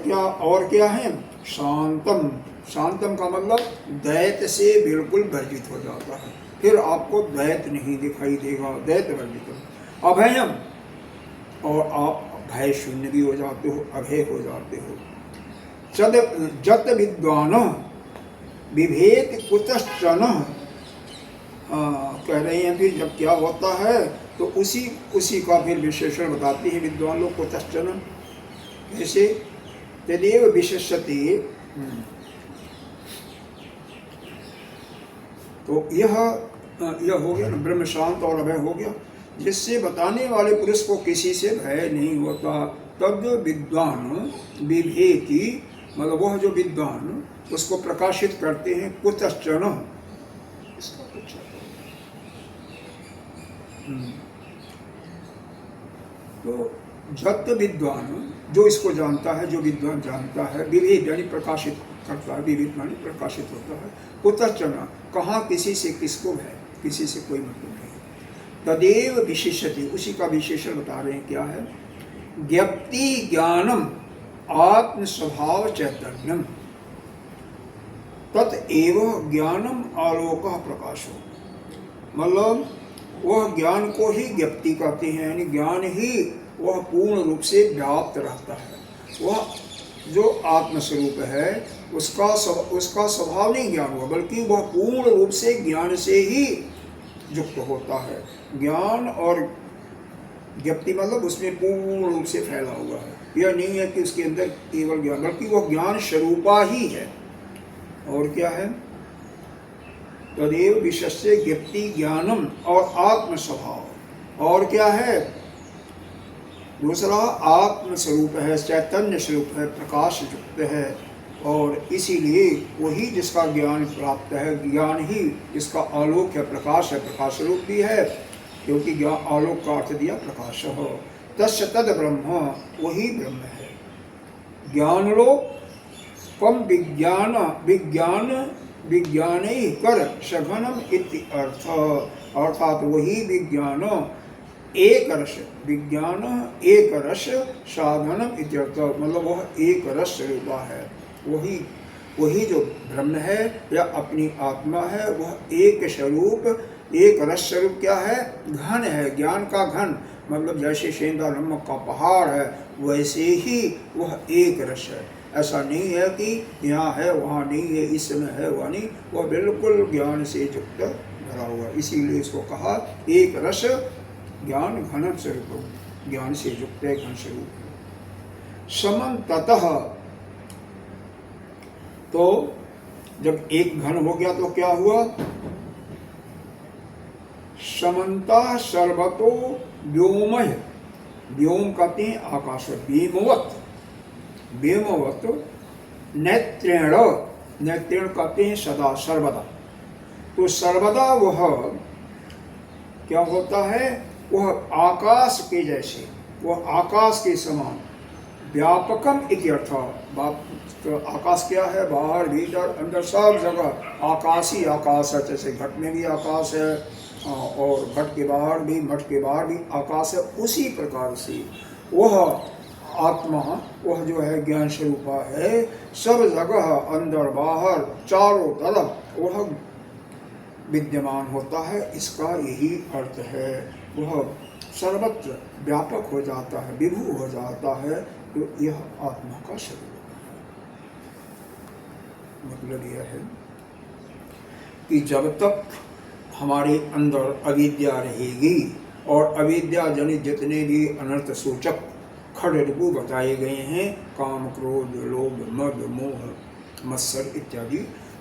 क्या है, शांतम। शांतम का मतलब द्वैत से बिल्कुल वर्जित हो जाता है, फिर आपको द्वैत नहीं दिखाई देगा, द्वैत वर्जित। अभयम, और आप भय शून्य भी हो जाते हो, अभय हो जाते हो। जत विद्वान विभेद कुतश्चन, कह रहे हैं फिर जब क्या होता है तो उसी का फिर विशेषण बताते हैं विद्वान लोग। कुतश्चन कैसे, तदेव विशेषते, तो यह हो गया ना, ब्रह्म शांत और अभय हो गया, जिससे बताने वाले पुरुष को किसी से भय नहीं होता। तब विद्वान विभेति, मतलब वह जो विद्वान उसको प्रकाशित करते हैं, कुतश्चन, इसका कुछ तो जत विद्वान, जो इसको जानता है, जो विद्वान जानता है, विभेद यानी प्रकाशित करता है, विविध मानी प्रकाशित होता है। कुतश्चन, कहाँ किसी से किसको है, किसी से कोई मतलब नहीं। तदेव विशेषते, उसी का विशेषण बता रहे हैं, क्या है, ज्ञप्ति ज्ञानम आत्म स्वभाव चैतन्यम तत्एव ज्ञानम आलोक प्रकाशो। मतलब वह ज्ञान को ही ज्ञप्ति कहते हैं, यानी ज्ञान ही वह पूर्ण रूप से व्याप्त रहता है। वह जो आत्मस्वरूप है उसका स्वभाव नहीं ज्ञान हुआ, बल्कि वह पूर्ण रूप से ज्ञान से ही युक्त होता है। ज्ञान और ज्ञप्ति मतलब उसमें पूर्ण रूप से फैला हुआ है। यह नहीं है कि उसके अंदर केवल ज्ञान, बल्कि वह ज्ञान स्वरूपा ही है। और क्या है, तदेव विशेष्य ज्ञप्ति ज्ञानम और आत्म स्वभाव। और क्या है, दूसरा आत्म स्वरूप है, चैतन्य स्वरूप है, प्रकाश युक्त है, और इसीलिए वही जिसका ज्ञान प्राप्त है, ज्ञान ही जिसका आलोक है, प्रकाश है, प्रकाश स्वरूप भी है, क्योंकि ज्ञान आलोक का अर्थ दिया प्रकाश हो। तस्य तद ब्रह्म, वही ब्रह्म है। ज्ञानलोक पम विज्ञान विज्ञान कर सघनम इति अर्थ, अर्थात वही विज्ञान एक रस विज्ञान एक रस साधनम इत्यर्थ, मतलब वह एक रस स्वरूप है। वही जो ब्रह्म है या अपनी आत्मा है, वह एक स्वरूप एक रस स्वरूप क्या है? घन है, ज्ञान का घन। मतलब जैसे सेंधा नमक का पहाड़ है, वैसे ही वह एक रस है। ऐसा नहीं है कि यहाँ है वहाँ नहीं है, इस समय है वहाँ नहीं, वह बिल्कुल ज्ञान से युक्त भरा हुआ। इसीलिए इसको कहा एक रस ज्ञान घन स्वरूप, ज्ञान से युक्त है, घन स्वरूप। समन्ततः, तो जब एक घन हो गया तो क्या हुआ? समन्ता सर्वतो व्योमय, व्योम कहते हैं आकाश, व्योमवत, व्योमवत नेत्रेण, नेत्रेण कहते हैं सदा सर्वदा। तो सर्वदा वह क्या होता है? वह आकाश के जैसे, वह आकाश के समान व्यापकम इत्यर्थ। तो आकाश क्या है? बाहर भीतर अंदर सब जगह आकाश ही आकाश है। जैसे घट में भी आकाश है और घट के बाहर भी, मठ के बाहर भी आकाश है। उसी प्रकार से वह आत्मा, वह जो है ज्ञान स्वरूपा है, सब जगह अंदर बाहर चारों तरफ वह विद्यमान होता है। इसका यही अर्थ है। वह सर्वत्र व्यापक हो जाता है, विभू हो जाता है। तो यह आत्मा का स्वरूप है। मतलब यह है कि जब तक हमारे अंदर अविद्या रहेगी और अविद्या जनित जितने भी अनर्थ सूचक खड़गु बताए गए हैं, काम क्रोध लोभ मद मोह मत्सर इत्यादि,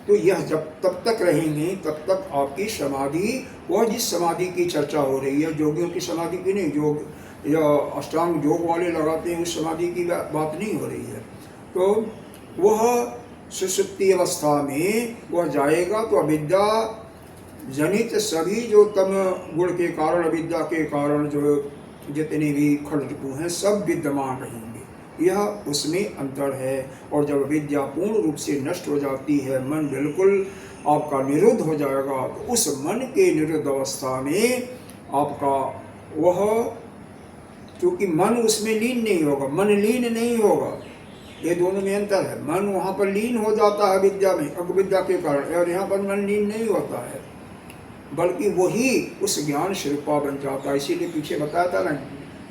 तो यह जब तब तक रहेंगे तब तक आपकी समाधि, वह जिस समाधि की चर्चा हो रही है, योगियों की समाधि की नहीं, योग या अष्टांग योग वाले लगाते हैं, उस समाधि की बात नहीं हो रही है। तो वह सुषुप्ति अवस्था में वह जाएगा तो अविद्या जनित सभी जो तम गुण के कारण, अविद्या के कारण जो जितने भी खड़गु हैं सब विद्यमान रहेंगे। यह उसमें अंतर है। और जब विद्या पूर्ण रूप से नष्ट हो जाती है, मन बिल्कुल आपका निरुद्ध हो जाएगा, तो उस मन के निरुद्ध अवस्था में आपका वह, क्योंकि मन उसमें लीन नहीं होगा, मन लीन नहीं होगा, ये दोनों में अंतर है। मन वहाँ पर लीन हो जाता है विद्या में, अविद्या के कारण, और यहाँ पर मन लीन नहीं होता है, बल्कि वही उस ज्ञान स्वरूपा बन जाता है। इसीलिए पीछे बताया था ना,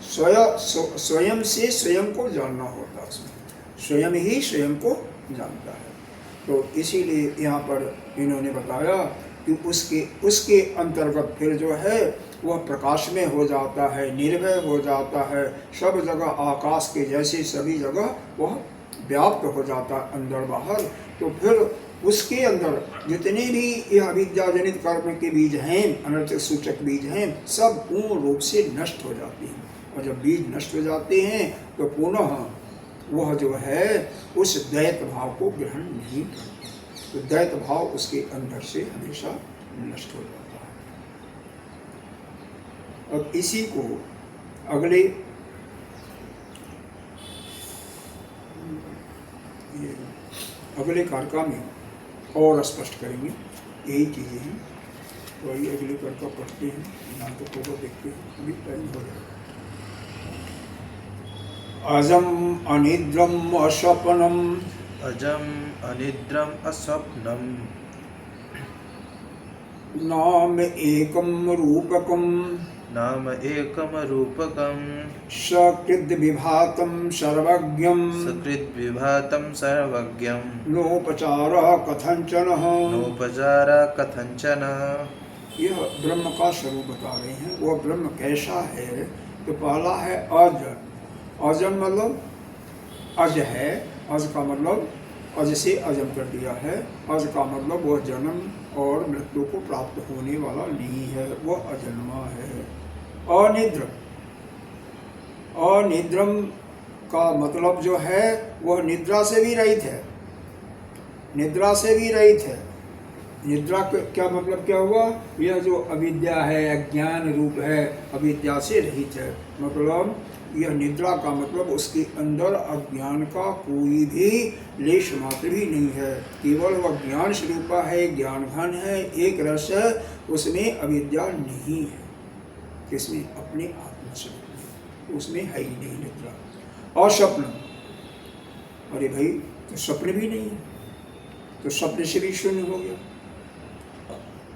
स्वयं से स्वयं को जानना होता है, स्वयं ही स्वयं को जानता है। तो इसीलिए यहाँ पर इन्होंने बताया कि उसके अंतर्गत फिर जो है वह प्रकाश में हो जाता है, निर्भय हो जाता है, सब जगह आकाश के जैसे सभी जगह वह व्याप्त हो जाता है अंदर बाहर। तो फिर उसके अंदर जितने भी यह अविद्या जनित कर्म के बीज हैं, अनर्थ सूचक बीज हैं, सब पूर्ण रूप से नष्ट हो जाते हैं। और जब बीज नष्ट हो जाते हैं तो पुनः वह जो है उस द्वैत भाव को ग्रहण नहीं करते, तो द्वैत भाव उसके अंदर से हमेशा नष्ट हो जाता है। अब इसी को अगले कारका में और स्पष्ट करेंगे, यही चीज़ें हैं। तो आइए अगले कारका पढ़ते हैं, नाटक को देखते हैं, अभी टाइम हो जाएगा। अजम अनिद्रम अस्वप्नम, अजम अनिद्रम अस्वप्नम, नाम एकम रूपकम, नाम एकम रूपकम, सकृद विभातम सर्वज्ञम, सकृत विभातम सर्वज्ञम, नोपचार कथंचन, नोपचार कथंचन। यह ब्रह्म का स्वरूप बता रहे हैं। वह ब्रह्म कैसा है? तो पहला है अज। अजम मतलब अज है, अज का मतलब अज से अजम कर दिया है। अज का मतलब वह जन्म और मृत्यु को प्राप्त होने वाला नहीं है, वह अजन्मा है। अनिद्र, अनिद्रम का मतलब जो है वह निद्रा से भी रहित है, निद्रा से भी रहित है। निद्रा क्या मतलब क्या हुआ? यह जो अविद्या है, अज्ञान रूप है, अविद्या से रहित है। मतलब यह निद्रा का मतलब उसके अंदर अज्ञान का कोई भी लेश मात्र भी नहीं है, केवल वह ज्ञान स्वरूपा है, ज्ञान घन है, एक रस है, उसमें अविद्या नहीं है। किसमें? अपने आत्मा स्वप्न, उसमें है ही नहीं निद्रा। और स्वप्न, अरे भाई तो स्वप्न भी नहीं है, तो स्वप्न से भी शून्य हो गया।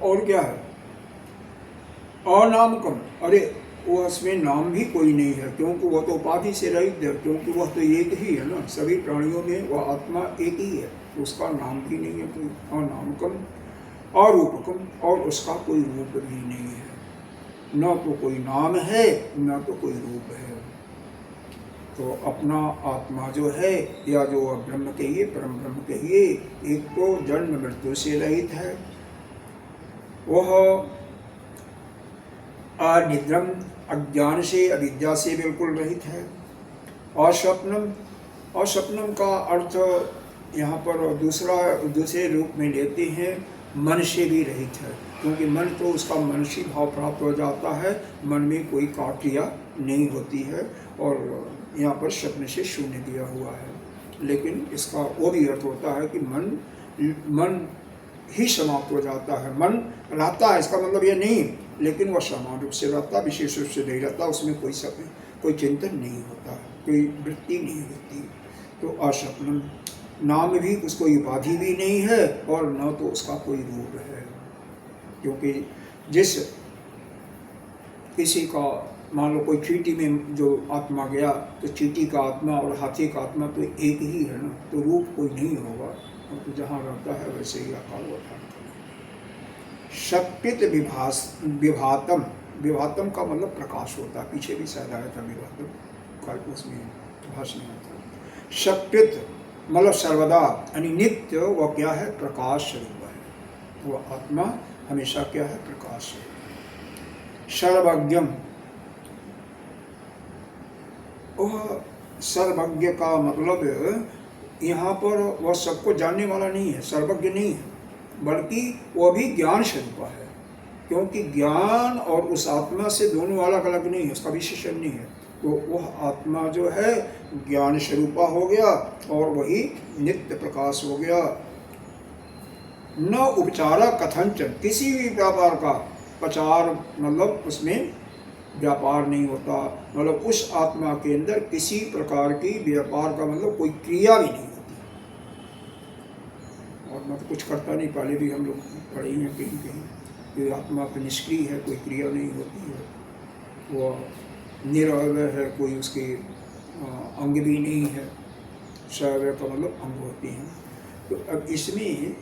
और क्या है? अनामकम, अरे वो उसमें नाम भी कोई नहीं है, क्योंकि वह तो उपाधि से रहित है, क्योंकि वह तो एक ही है ना, सभी प्राणियों में वह आत्मा एक ही है, उसका नाम भी नहीं है कोई। अनामकम अरूपकम, और उसका कोई रूप भी नहीं है, न तो कोई नाम है न तो कोई रूप है। तो अपना आत्मा जो है, या जो ब्रह्म कहिए, परम ब्रह्म कहिए, एक तो जन्म मृत्यु से रहित है, वह अनिद्रम, अज्ञान से अविद्या से बिल्कुल रहित है। और स्वप्नम, और स्वप्नम का अर्थ यहाँ पर दूसरे रूप में लेते हैं, मन से भी रहित है, क्योंकि मन तो उसका मनसी भाव प्राप्त हो जाता है, मन में कोई क्रिया नहीं होती है, और यहाँ पर स्वप्न से शून्य दिया हुआ है। लेकिन इसका वो भी अर्थ होता है कि मन ही समाप्त हो जाता है, मन रहता है, इसका मतलब ये नहीं, लेकिन वह समान रूप से रहता, विशेष रूप से नहीं रहता, उसमें कोई चिंतन नहीं होता, कोई वृत्ति नहीं होती। तो अस्वप्नम, नाम भी, उसको उपाधि भी नहीं है, और न तो उसका कोई रूप है, क्योंकि जिस किसी का मान लो कोई चींटी में जो आत्मा गया, तो चींटी का आत्मा और हाथी का आत्मा तो एक ही है ना, तो रूप कोई नहीं होगा, तो जहाँ रहता है वैसे ही आकार होता है। शक्तित विभातम, विभातम का मतलब प्रकाश होता है, पीछे भी शायद आया था विभातम, कल उसमें भाषण में था। शक्तित मतलब सर्वदा, यानी नित्य, वह क्या है? प्रकाश स्वरूप है, वह आत्मा हमेशा क्या है? प्रकाश है। सर्वज्ञम, वह सर्वज्ञ का मतलब यहाँ पर वह सबको जानने वाला नहीं है, सर्वज्ञ नहीं है, बल्कि वह भी ज्ञान स्वरूप है, क्योंकि ज्ञान और उस आत्मा से दोनों अलग अलग नहीं है, उसका विशेषण नहीं है। तो वह आत्मा जो है ज्ञान स्वरूपा हो गया, और वही नित्य प्रकाश हो गया। न उपचारा कथंचन, किसी भी व्यापार का प्रचार मतलब उसमें व्यापार नहीं होता, मतलब उस आत्मा के अंदर किसी प्रकार की व्यापार का मतलब कोई क्रिया भी नहीं होती, और मैं तो कुछ करता नहीं, पहले भी हम लोग पढ़े हैं कहीं कहीं कि आत्मा तो निष्क्रिय है, कोई क्रिया नहीं होती है, वह निरवय है, कोई उसके अंग भी नहीं है, सवय का मतलब अंग होते हैं। तो अब इसमें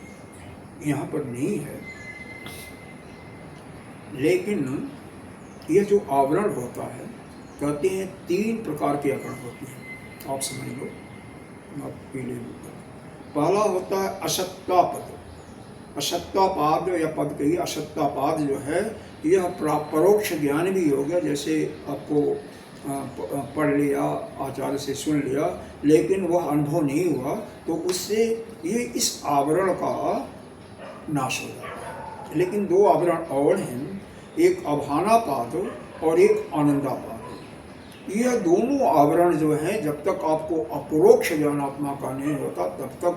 यहाँ पर नहीं है, लेकिन यह जो आवरण होता है, कहते हैं 3 प्रकार के आवरण होते हैं, आप समझ लो, आपके लिए। पहला होता है असत्तापद, असत्तापाद या पद कही, असत्तापाद जो है यह परोक्ष ज्ञान भी हो गया, जैसे आपको पढ़ लिया, आचार्य से सुन लिया, लेकिन वह अनुभव नहीं हुआ, तो उससे ये इस आवरण का नाश हो जाता है। लेकिन 2 आवरण और हैं, एक अभानापाद और एक आनंदापाद। यह दोनों आवरण जो हैं, जब तक आपको अपरोक्ष ज्ञान आत्मा का नहीं होता, तब तक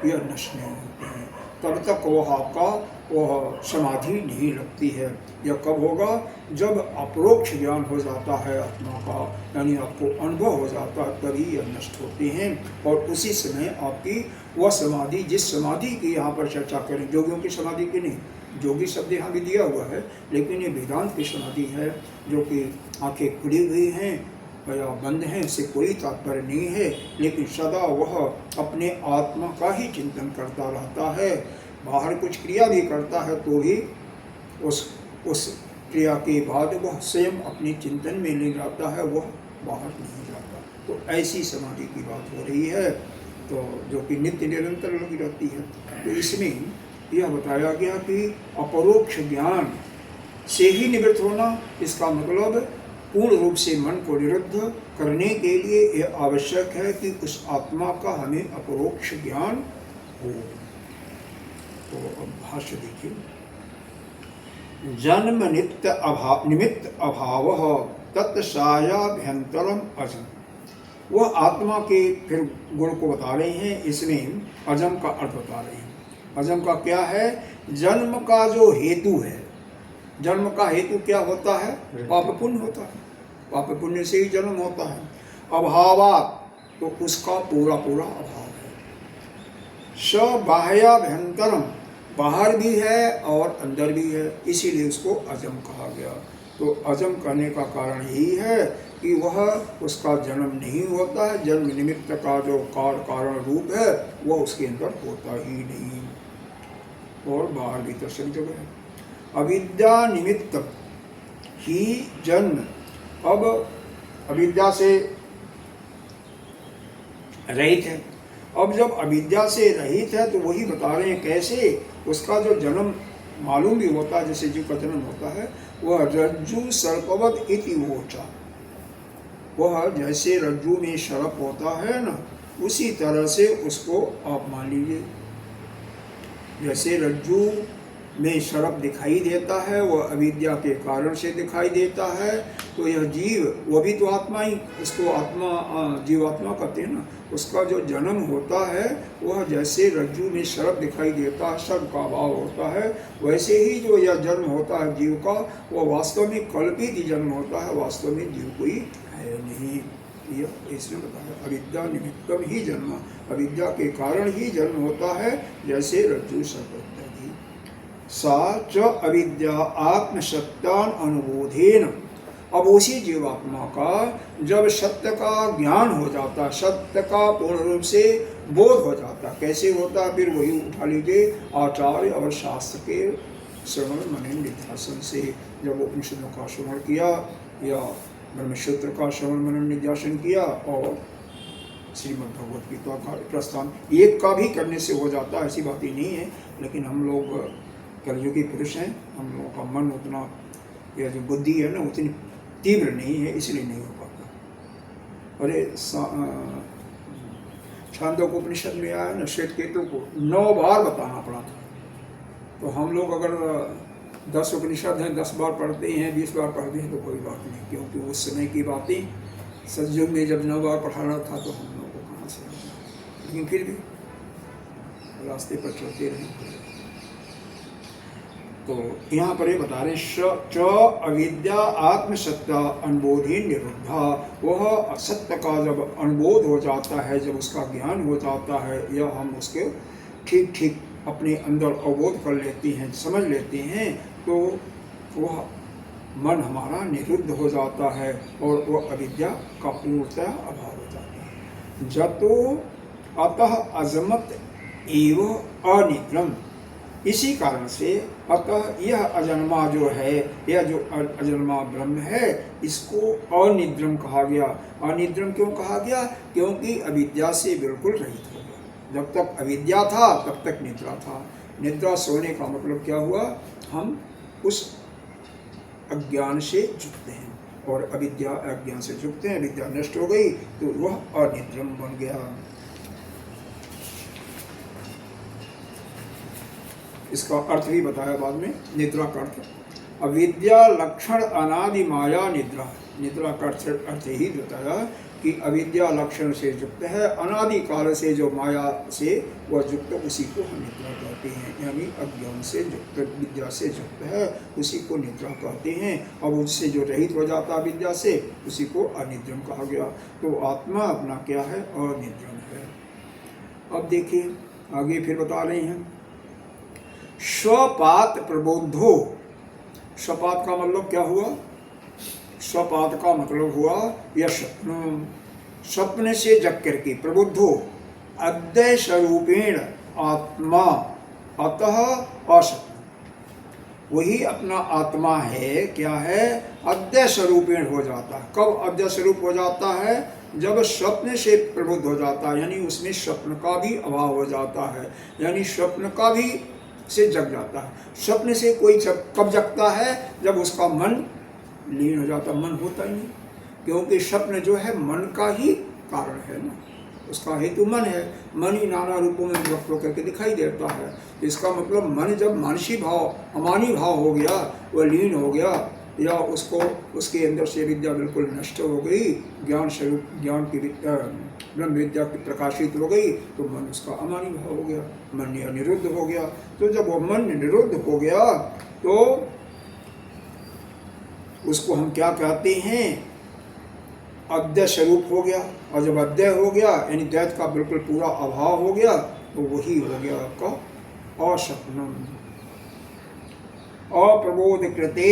यह नष्ट नहीं होते हैं, तब तक वह आपका वह समाधि नहीं लगती है। यह कब होगा? जब अपरोक्ष ज्ञान हो जाता है आत्मा का, यानी आपको अनुभव हो जाता है, तभी यह नष्ट होते हैं, और उसी समय आपकी वह समाधि, जिस समाधि की यहाँ पर चर्चा करें, जोगियों की समाधि की नहीं, जोगी शब्द यहाँ भी दिया हुआ है, लेकिन ये वेदांत की समाधि है, जो कि आंखें खुली हुई हैं या बंद हैं, इससे कोई तात्पर्य नहीं है, लेकिन सदा वह अपने आत्मा का ही चिंतन करता रहता है, बाहर कुछ क्रिया भी करता है तो भी उस क्रिया के बाद वह स्वयं अपने चिंतन में ले जाता है, वह बाहर नहीं जाता। तो ऐसी समाधि की बात हो रही है, तो जो कि नित्य निरंतर लगी रहती है। तो इसमें यह बताया गया कि अपरोक्ष ज्ञान से ही निवृत्त होना, इसका मतलब पूर्ण रूप से मन को निरुद्ध करने के लिए यह आवश्यक है कि उस आत्मा का हमें अपरोक्ष ज्ञान हो। तो अब भाष्य देखिए, जन्म निमित्त अभाव तत्सायाभ्यंतरम अजम। वह आत्मा के फिर गुण को बता रहे हैं, इसमें अजम का अर्थ बता रहे हैं। अजम का क्या है? जन्म का जो हेतु है, जन्म का हेतु क्या होता है? पाप पुण्य होता है। पाप पुण्य से ही जन्म होता है। अभावात, तो उसका पूरा पूरा अभाव है। स बाह्याभ्यंतरम, बाहर भी है और अंदर भी है, इसीलिए उसको अजम कहा गया। तो अजम कहने का कारण यही है कि वह उसका जन्म नहीं होता है, जन्म निमित्त का जो कारण रूप है वह उसके अंदर होता ही नहीं, और बाहर भीतर सभी जगह है। अविद्या निमित्त ही जन्म। अब अविद्या से रहित है। अब जब अविद्या से रहित है तो वही बता रहे हैं कैसे उसका जो जन्म मालूम भी होता है, जैसे जीव का जन्म होता है, वह रज्जु सर्पवत इति वोचा। वह जैसे रज्जु में सर्प होता है ना, उसी तरह से उसको आप मान लीजिए। जैसे रज्जु में सर्प दिखाई देता है, वह अविद्या के कारण से दिखाई देता है, तो यह जीव वह भी तो आत्मा ही, उसको आत्मा जीवात्मा कहते हैं ना। उसका जो जन्म होता है वह जैसे रज्जु में सर्प दिखाई देता है, सर्प का अभाव होता है, वैसे ही जो यह जन्म होता है जीव का, वह वास्तव में कल्पित जन्म होता है, वास्तव में जीव कोई है नहीं। यह इसने बताया अविद्या निमित्तम ही जन्म, अविद्या के कारण ही जन्म होता है, जैसे रज्जु सर्प इत्यादि। सा च अविद्या आत्मसत्यान अनुबोधेन। अब उसी जीवात्मा का जब सत्य का ज्ञान हो जाता है, सत्य का पूर्ण रूप से बोध हो जाता है, कैसे होता है? फिर वही उठा लीजिए आचार्य और शास्त्र के श्रवण मनन निध्यासन से। जब उपनिषदों का श्रवण किया या ब्रह्मसूत्र का श्रवण मनन निध्यासन किया और श्रीमद् भगवत गीता का प्रस्थान, एक का भी करने से हो जाता है, ऐसी बात ही नहीं है। लेकिन हम लोग कलयुगी पुरुष हैं, हम लोगों का मन उतना, या जो बुद्धि है ना उतनी तीव्र नहीं है, इसलिए नहीं हो पाता। अरे छांदोग्योपनिषद में आया ना, श्वेत केतु को 9 बार बताना पड़ा था। तो हम लोग अगर 10 उपनिषद हैं, 10 बार पढ़ते हैं, 20 बार पढ़ते हैं तो कोई बात नहीं, क्योंकि उस समय की बातें सतयुग में जब 9 बार पढ़ाना था तो हम लोग को कहाँ से, लेकिन फिर भी रास्ते पर चलते रहे। तो यहाँ पर ये बता रहे च अविद्या आत्मसत्ता अनुबोधि निरुद्धा। वह असत्य का जब अनुबोध हो जाता है, जब उसका ज्ञान हो जाता है, या हम उसके ठीक ठीक अपने अंदर अवबोध कर लेते हैं, समझ लेते हैं, तो वह मन हमारा निरुद्ध हो जाता है और वह अविद्या का पूर्णतः अभाव हो जाता है। जतो अतः अजमत एव अनिद्रम। इसी कारण से अतः यह अजन्मा जो है, यह जो अजन्मा ब्रह्म है, इसको अनिद्रम कहा गया। अनिद्रम क्यों कहा गया? क्योंकि अविद्या से बिल्कुल रहित हो गया। जब तक अविद्या था तब तक निद्रा था। निद्रा सोने का मतलब क्या हुआ? हम उस अज्ञान से झुकते हैं, और अविद्या अज्ञान से झुकते हैं, अविद्या नष्ट हो गई तो वह अनिद्रम बन गया। इसका अर्थ भी बताया बाद में, निद्रा का अर्थ अविद्या लक्षण अनादि माया निद्रा। निद्रा का अर्थ ही बताया कि अविद्या लक्षण से युक्त है, अनादि काल से जो माया से वह युक्त, उसी को हम निद्रा कहते हैं। यानी अज्ञान से युक्त, विद्या से युक्त है, उसी को निद्रा कहते हैं। अब उससे जो रहित हो जाता है विद्या से, उसी को अनिद्रम कहा गया। तो आत्मा अपना क्या है? अनिद्रम है। अब देखिए आगे फिर बता रहे हैं, स्वपात प्रबोधो। स्वपात का मतलब क्या हुआ? स्वपात का मतलब हुआ यह स्वप्न, स्वप्न से जग करके, प्रबुद्धो अद्वय स्वरूपेण आत्मा अतः असत्य। वही अपना आत्मा है, क्या है? अद्वय स्वरूपेण हो जाता है। कब अद्वय स्वरूप हो जाता है? जब स्वप्न से प्रबुद्ध हो जाता है, यानी उसमें स्वप्न का भी अभाव हो जाता है, यानी स्वप्न का भी से जग जाता है। स्वप्न से कोई कब जगता है? जब उसका मन लीन हो जाता। मन होता ही नहीं, क्योंकि स्वप्न जो है मन का ही कारण है ना, उसका हेतु मन है। मन ही नाना रूपों में व्यक्त होकर के दिखाई देता है। इसका मतलब मन जब मानसी भाव, अमानी भाव हो गया, वह लीन हो गया, या उसको उसके अंदर से विद्या बिल्कुल नष्ट हो गई, ज्ञान स्वरूप ज्ञान की ब्रह्म विद्या की प्रकाशित हो गई, तो मन उसका अमानी भाव हो गया, मन निरुद्ध हो गया। तो जब वो मन निरुद्ध हो गया तो उसको हम क्या कहते हैं? अद्वय स्वरूप हो गया, और जब अद्वय हो गया यानी द्वैत का बिल्कुल पूरा अभाव हो गया, तो वही हो गया आपका असपनम। अप्रबोध कृते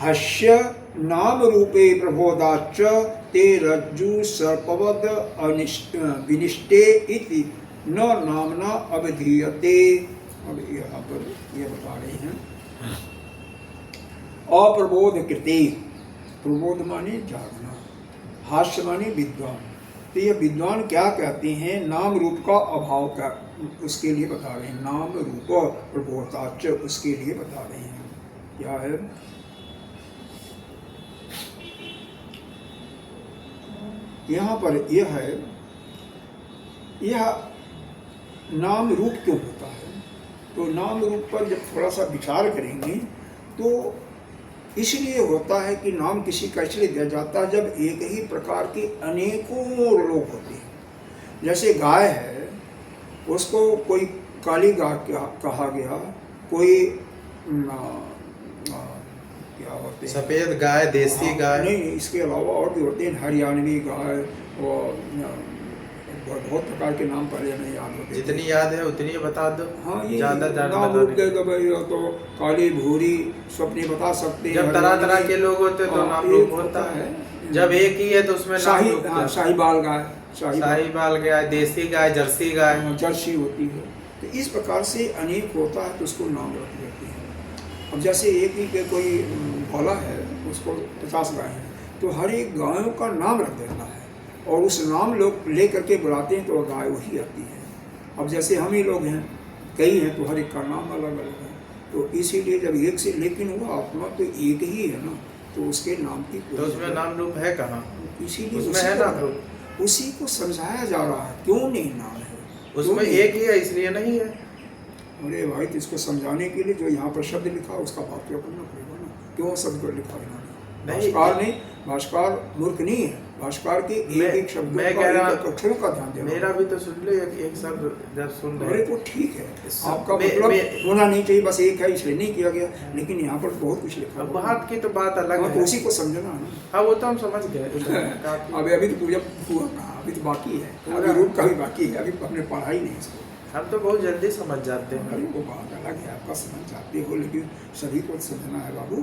हस्य नाम रूपे प्रबोधाच्च ते रज्जु सर्पवद विनिष्टे इति न नामना अवधीयते। अब यहाँ पर ये बता रहे हैं अप्रबोध कृते, प्रबोध माने जागना, हास्य माने विद्वान। तो ये विद्वान क्या कहते हैं, नाम रूप का अभाव का उसके लिए बता रहे हैं। नाम रूप प्रबोधाच उसके लिए बता रहे हैं। क्या है, यहाँ पर यह है, यह नाम रूप क्यों होता है। तो नाम रूप पर जब थोड़ा सा विचार करेंगे तो इसलिए होता है कि नाम किसी का इसलिए दिया जाता है जब एक ही प्रकार के अनेकों लोग होते हैं। जैसे गाय है, उसको कोई काली गाय कहा गया, कोई क्या होते हैं, सफेद गाय, देसी गाय, नहीं, इसके अलावा और भी होते हैं, हरियाणवी गाय और बहुत प्रकार के नाम पहले नहीं याद होते। जितनी याद है उतनी बता दो। हाँ, ये ज्यादा नाम रूप दे दो भाई, तो काली भूरी स्वप्ने बता सकते हैं। जब तरह तरह के लोग होते तो नाम रूप होता है। जब एक ही है तो उसमें शाही, शाहीवाल गाय, शाहीवाल गाय, देसी गाय, जर्सी गाय, जर्सी होती है। तो इस प्रकार से अनेक होता है तो उसको नाम रख देते हैं। अब जैसे एक ही के कोई भोला है, उसको 50 गाय है, तो हर एक गायों का नाम रख देता है और उस नाम लोग ले करके बुलाते हैं तो गाय वही आती है। अब जैसे हम ही लोग हैं, कई हैं, तो हर एक का नाम अलग अलग है। तो इसीलिए जब एक से, लेकिन वो आत्मा तो एक ही है ना, तो उसके नाम की तो उसमें नाम रूप है कहाँ? इसीलिए उसमें है नाम रूप, उसी को समझाया जा रहा है, क्यों नहीं नाम है उसमें एक ही है इसलिए नहीं है। अरे भाई, तो इसको समझाने के लिए जो यहाँ पर शब्द लिखा उसका वाक्य करना पड़ेगा ना। क्यों शब्द को लिखा इन्होंने? भाष्यकार नहीं, भाष्यकार मूर्ख नहीं है, भाष्यकार के एक शब्द मैं कह रहा अक्षरों का ध्यान देना। मेरा भी तो सुन ले, एक शब्द जब सुन रहे। अरे तो ठीक है, आपका मतलब होना नहीं चाहिए बस एक है इसलिए नहीं किया गया, लेकिन यहाँ पर बहुत कुछ लिखा है। बात की तो बात अलग है, तो उसी को समझना है ना। हाँ, वो तो हम समझ गए। अभी तो पूजा हुआ कहाँ, अभी तो बाकी है, अभी रूप का भी बाकी है, अभी हमने पढ़ा ही नहीं इसको। हम तो बहुत जल्दी समझ जाते हैं। अरे वो बात अलग है, आपका समझ जाते हो, लेकिन सभी को समझना है बाबू।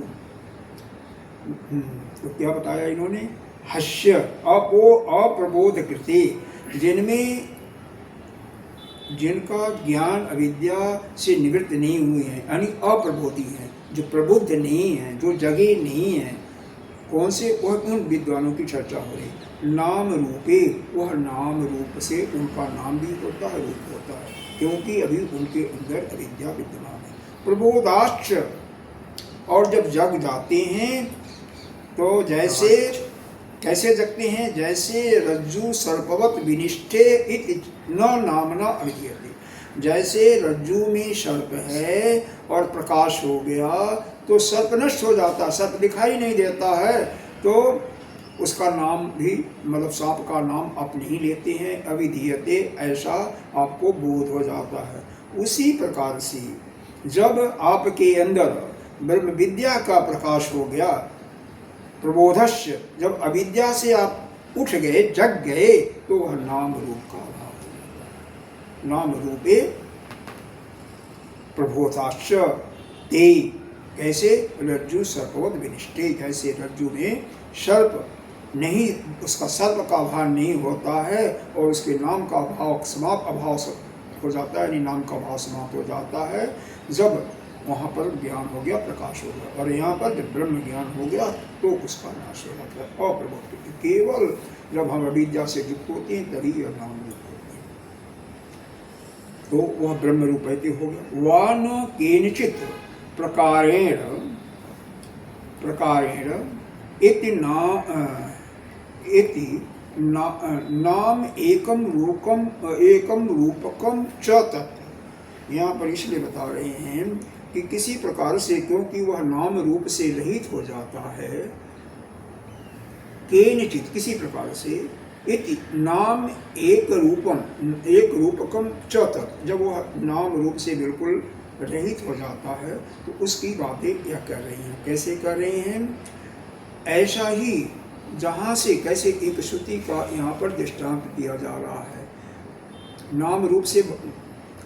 तो क्या बताया इन्होंने, हस्य अपो अप्रबोध कृते, जिनमें जिनका ज्ञान अविद्या से निवृत्त नहीं हुए हैं, यानी अप्रबोधी हैं, जो प्रबुद्ध नहीं हैं, जो जगे नहीं हैं, कौन से, वह उन विद्वानों की चर्चा हो रही। नाम रूपे, वह नाम रूप से उनका नाम भी होता है, रूप होता है, क्योंकि अभी उनके अंदर अविद्या विद्यमान है। प्रबोधाश्च, और जब जग जाते हैं तो जैसे, कैसे जगते हैं, जैसे रज्जु सर्पवत विनिष्ठे इति न नामना अविधीयते। जैसे रज्जु में सर्प है और प्रकाश हो गया तो सर्प नष्ट हो जाता, सर्प दिखाई नहीं देता है, तो उसका नाम भी, मतलब सांप का नाम आप नहीं लेते हैं, अविधीयते, ऐसा आपको बोध हो जाता है। उसी प्रकार से जब आपके अंदर ब्रह्म विद्या का प्रकाश हो गया, प्रबोधस्य, जब अविद्या से आप उठ गए, जग गए, तो वह नाम रूप का अभाव हो जाता है। नाम रूपे प्रबोधाश्च ते, कैसे, रज्जु सर्पवत विनिष्टे, जैसे रज्जु में सर्प नहीं, उसका सर्प का अभाव नहीं होता है और उसके नाम का अभाव समाप्त, अभाव हो जाता है, यानी नाम का अभाव समाप्त हो जाता है जब वहाँ पर ज्ञान हो गया, प्रकाश हो गया। और यहाँ पर जब ब्रह्म ज्ञान हो गया तो उसका नाश हो जाता है। अप्रबोध, केवल जब हम अविद्या से युक्त होते हैं तभी यह नाम रूप होते हैं, तो वह ब्रह्म रूपैते हो गया। वान केनचित प्रकारेण इति नाम एकम रूपकम च तत्। यहाँ पर इसलिए बता रहे हैं कि किसी प्रकार से, क्योंकि वह नाम रूप से रहित हो जाता है, केनचित, किसी प्रकार से, इति नाम एक रूपकम च तत्, जब वह नाम रूप से बिल्कुल रहित हो जाता है तो उसकी बातें यह कर रही हैं। कैसे कर रहे हैं, ऐसा ही जहाँ से कैसे एक श्रुति का यहाँ पर दृष्टांत दिया जा रहा है। नाम रूप से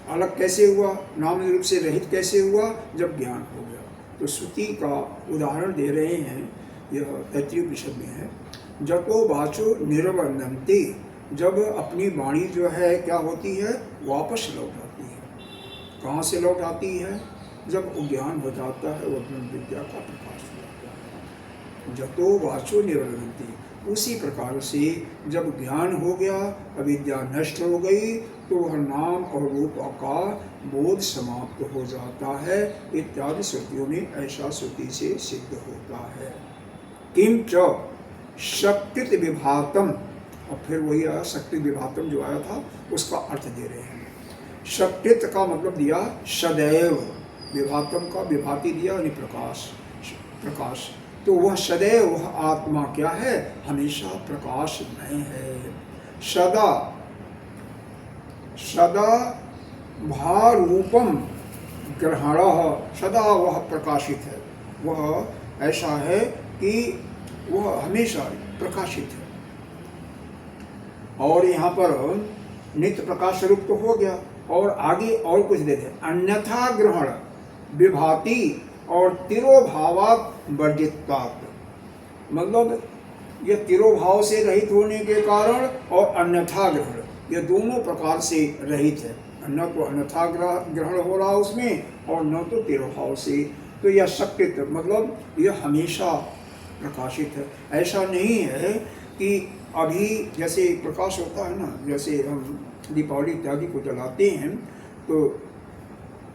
अलग कैसे हुआ, नाम रूप से रहित कैसे हुआ, जब ज्ञान हो गया। तो श्रुति का उदाहरण दे रहे हैं, यह तैत्तिरीय उपनिषद में है। जको वाचो निरवनन्ति, जब अपनी वाणी जो है क्या होती है, वापस लौट आती है। कहाँ से लौट आती है, जब ज्ञान हो जाता है, वह ब्रह्म विद्या का प्रकाश हो जाता है। जतो वाचो निरवनन्ति, उसी प्रकार से जब ज्ञान हो गया, अविद्या नष्ट हो गई, तो वह नाम और रूप का बोध समाप्त हो जाता है। इत्यादि श्रुतियों में ऐसा श्रुति से सिद्ध होता है। किंच शक्ति विभातम, और फिर वही शक्ति विभातम जो आया था उसका अर्थ दे रहे हैं। शक्तित्व का मतलब दिया सदैव, विभातम का विभाति दिया यानी प्रकाश, प्रकाश। तो वह सदैव, वह आत्मा क्या है, हमेशा प्रकाशमय है। सदा सदा भारूपम ग्रहण, सदा वह प्रकाशित है, वह ऐसा है कि वह हमेशा प्रकाशित है। और यहाँ पर नित्य प्रकाश रूप तो हो गया, और आगे और कुछ दे दे, अन्यथा ग्रहण विभाति और तिरोभावात वर्जितात्, मतलब यह तिरोभाव से रहित होने के कारण और अन्यथा ग्रहण, यह दोनों प्रकार से रहित है। न तो अन्यथा ग्रहण हो रहा उसमें, और न तो तिरोभाव से। तो यह शक्तित्व मतलब यह हमेशा प्रकाशित है। ऐसा नहीं है कि अभी जैसे प्रकाश होता है ना, जैसे हम दीपावली इत्यादि को जलाते हैं तो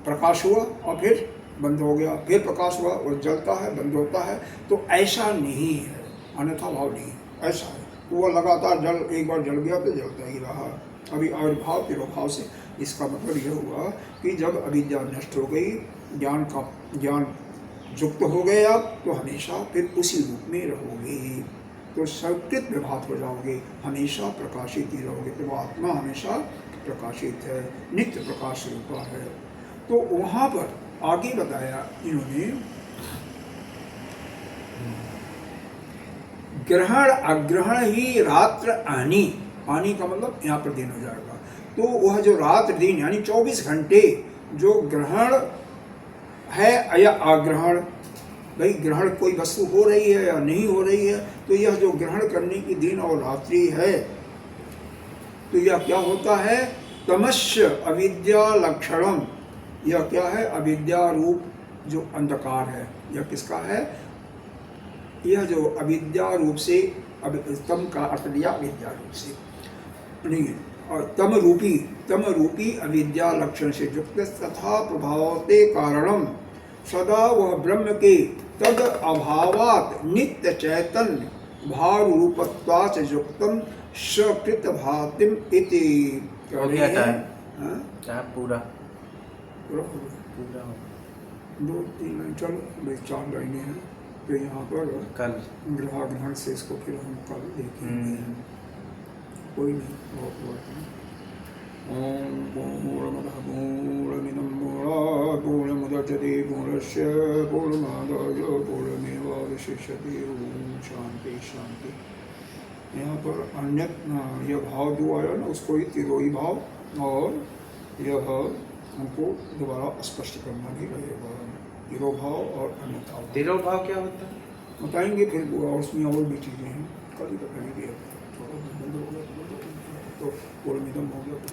प्रकाश हुआ और फिर बंद हो गया, फिर प्रकाश हुआ और जलता है, बंद होता है। तो ऐसा नहीं है, अन्यथा भाव नहीं है, ऐसा है। तो वह लगातार जल, एक बार जल गया तो जलता ही रहा। अभी आविर्भाव तिरोभाव से इसका मतलब यह हुआ कि जब अविद्या नष्ट हो गई, ज्ञान युक्त हो गया, तो हमेशा फिर उसी रूप में रहोगे, तो सकृत विभात हो जाओगे, हमेशा प्रकाशित ही रहोगे। तो वो आत्मा हमेशा प्रकाशित है, नित्य प्रकाश रूपा है। तो वहाँ पर आगे बताया इन्होंने, ग्रहण अग्रहण ही रात्र आनी, आनी का मतलब यहाँ पर दिन हो जाएगा। तो वह जो रात्र दिन यानी 24 घंटे जो ग्रहण है या अग्रहण, भाई ग्रहण कोई वस्तु हो रही है या नहीं हो रही है, तो यह जो ग्रहण करने की दिन और रात्रि है, तो यह क्या होता है, तमस्य अविद्या लक्षणम, यह क्या है, अविद्या रूप जो अंधकार है। यह किसका है, यह जो अविद्या रूप से, तम का अर्थ लिया अविद्या रूप से नहीं, और तम रूपी अविद्या लक्षण से युक्त तथा प्रभावते कारणम, सदा वह ब्रह्म के तद अभावात नित्य चैतन्य भाव रूपत्वाच युक्तम सकृत भातिम इति। हो गया टाइम, क्या पूरा पूरा हो गया, 2-3 लाइन, चलो 4 लाइनें हैं। तो यहाँ पर कल ग्रहाग्रहण से इसको फिर हम कल देखेंगे, कोई नहीं, बहुत ओम पूर्णमदः पूर्णमिदं पूर्णमुदच्यते पूर्णस्य पूर्णमादाय पूर्णमेवावशिष्यते। ओम शांति शांति। यहाँ पर अन्य यह भाव जो आया ना, उसको ही तिरोही भाव, और यह हमको दोबारा स्पष्ट करना भी रहेगा, तिरोभाव और अन्यथा। तिरोभाव क्या होता है बताएंगे फिर, और उसमें और भी चीज़ें हैं, कल ही बताएंगे। थोड़ा बंद हो गया तो पूर्णमिदं हो गया।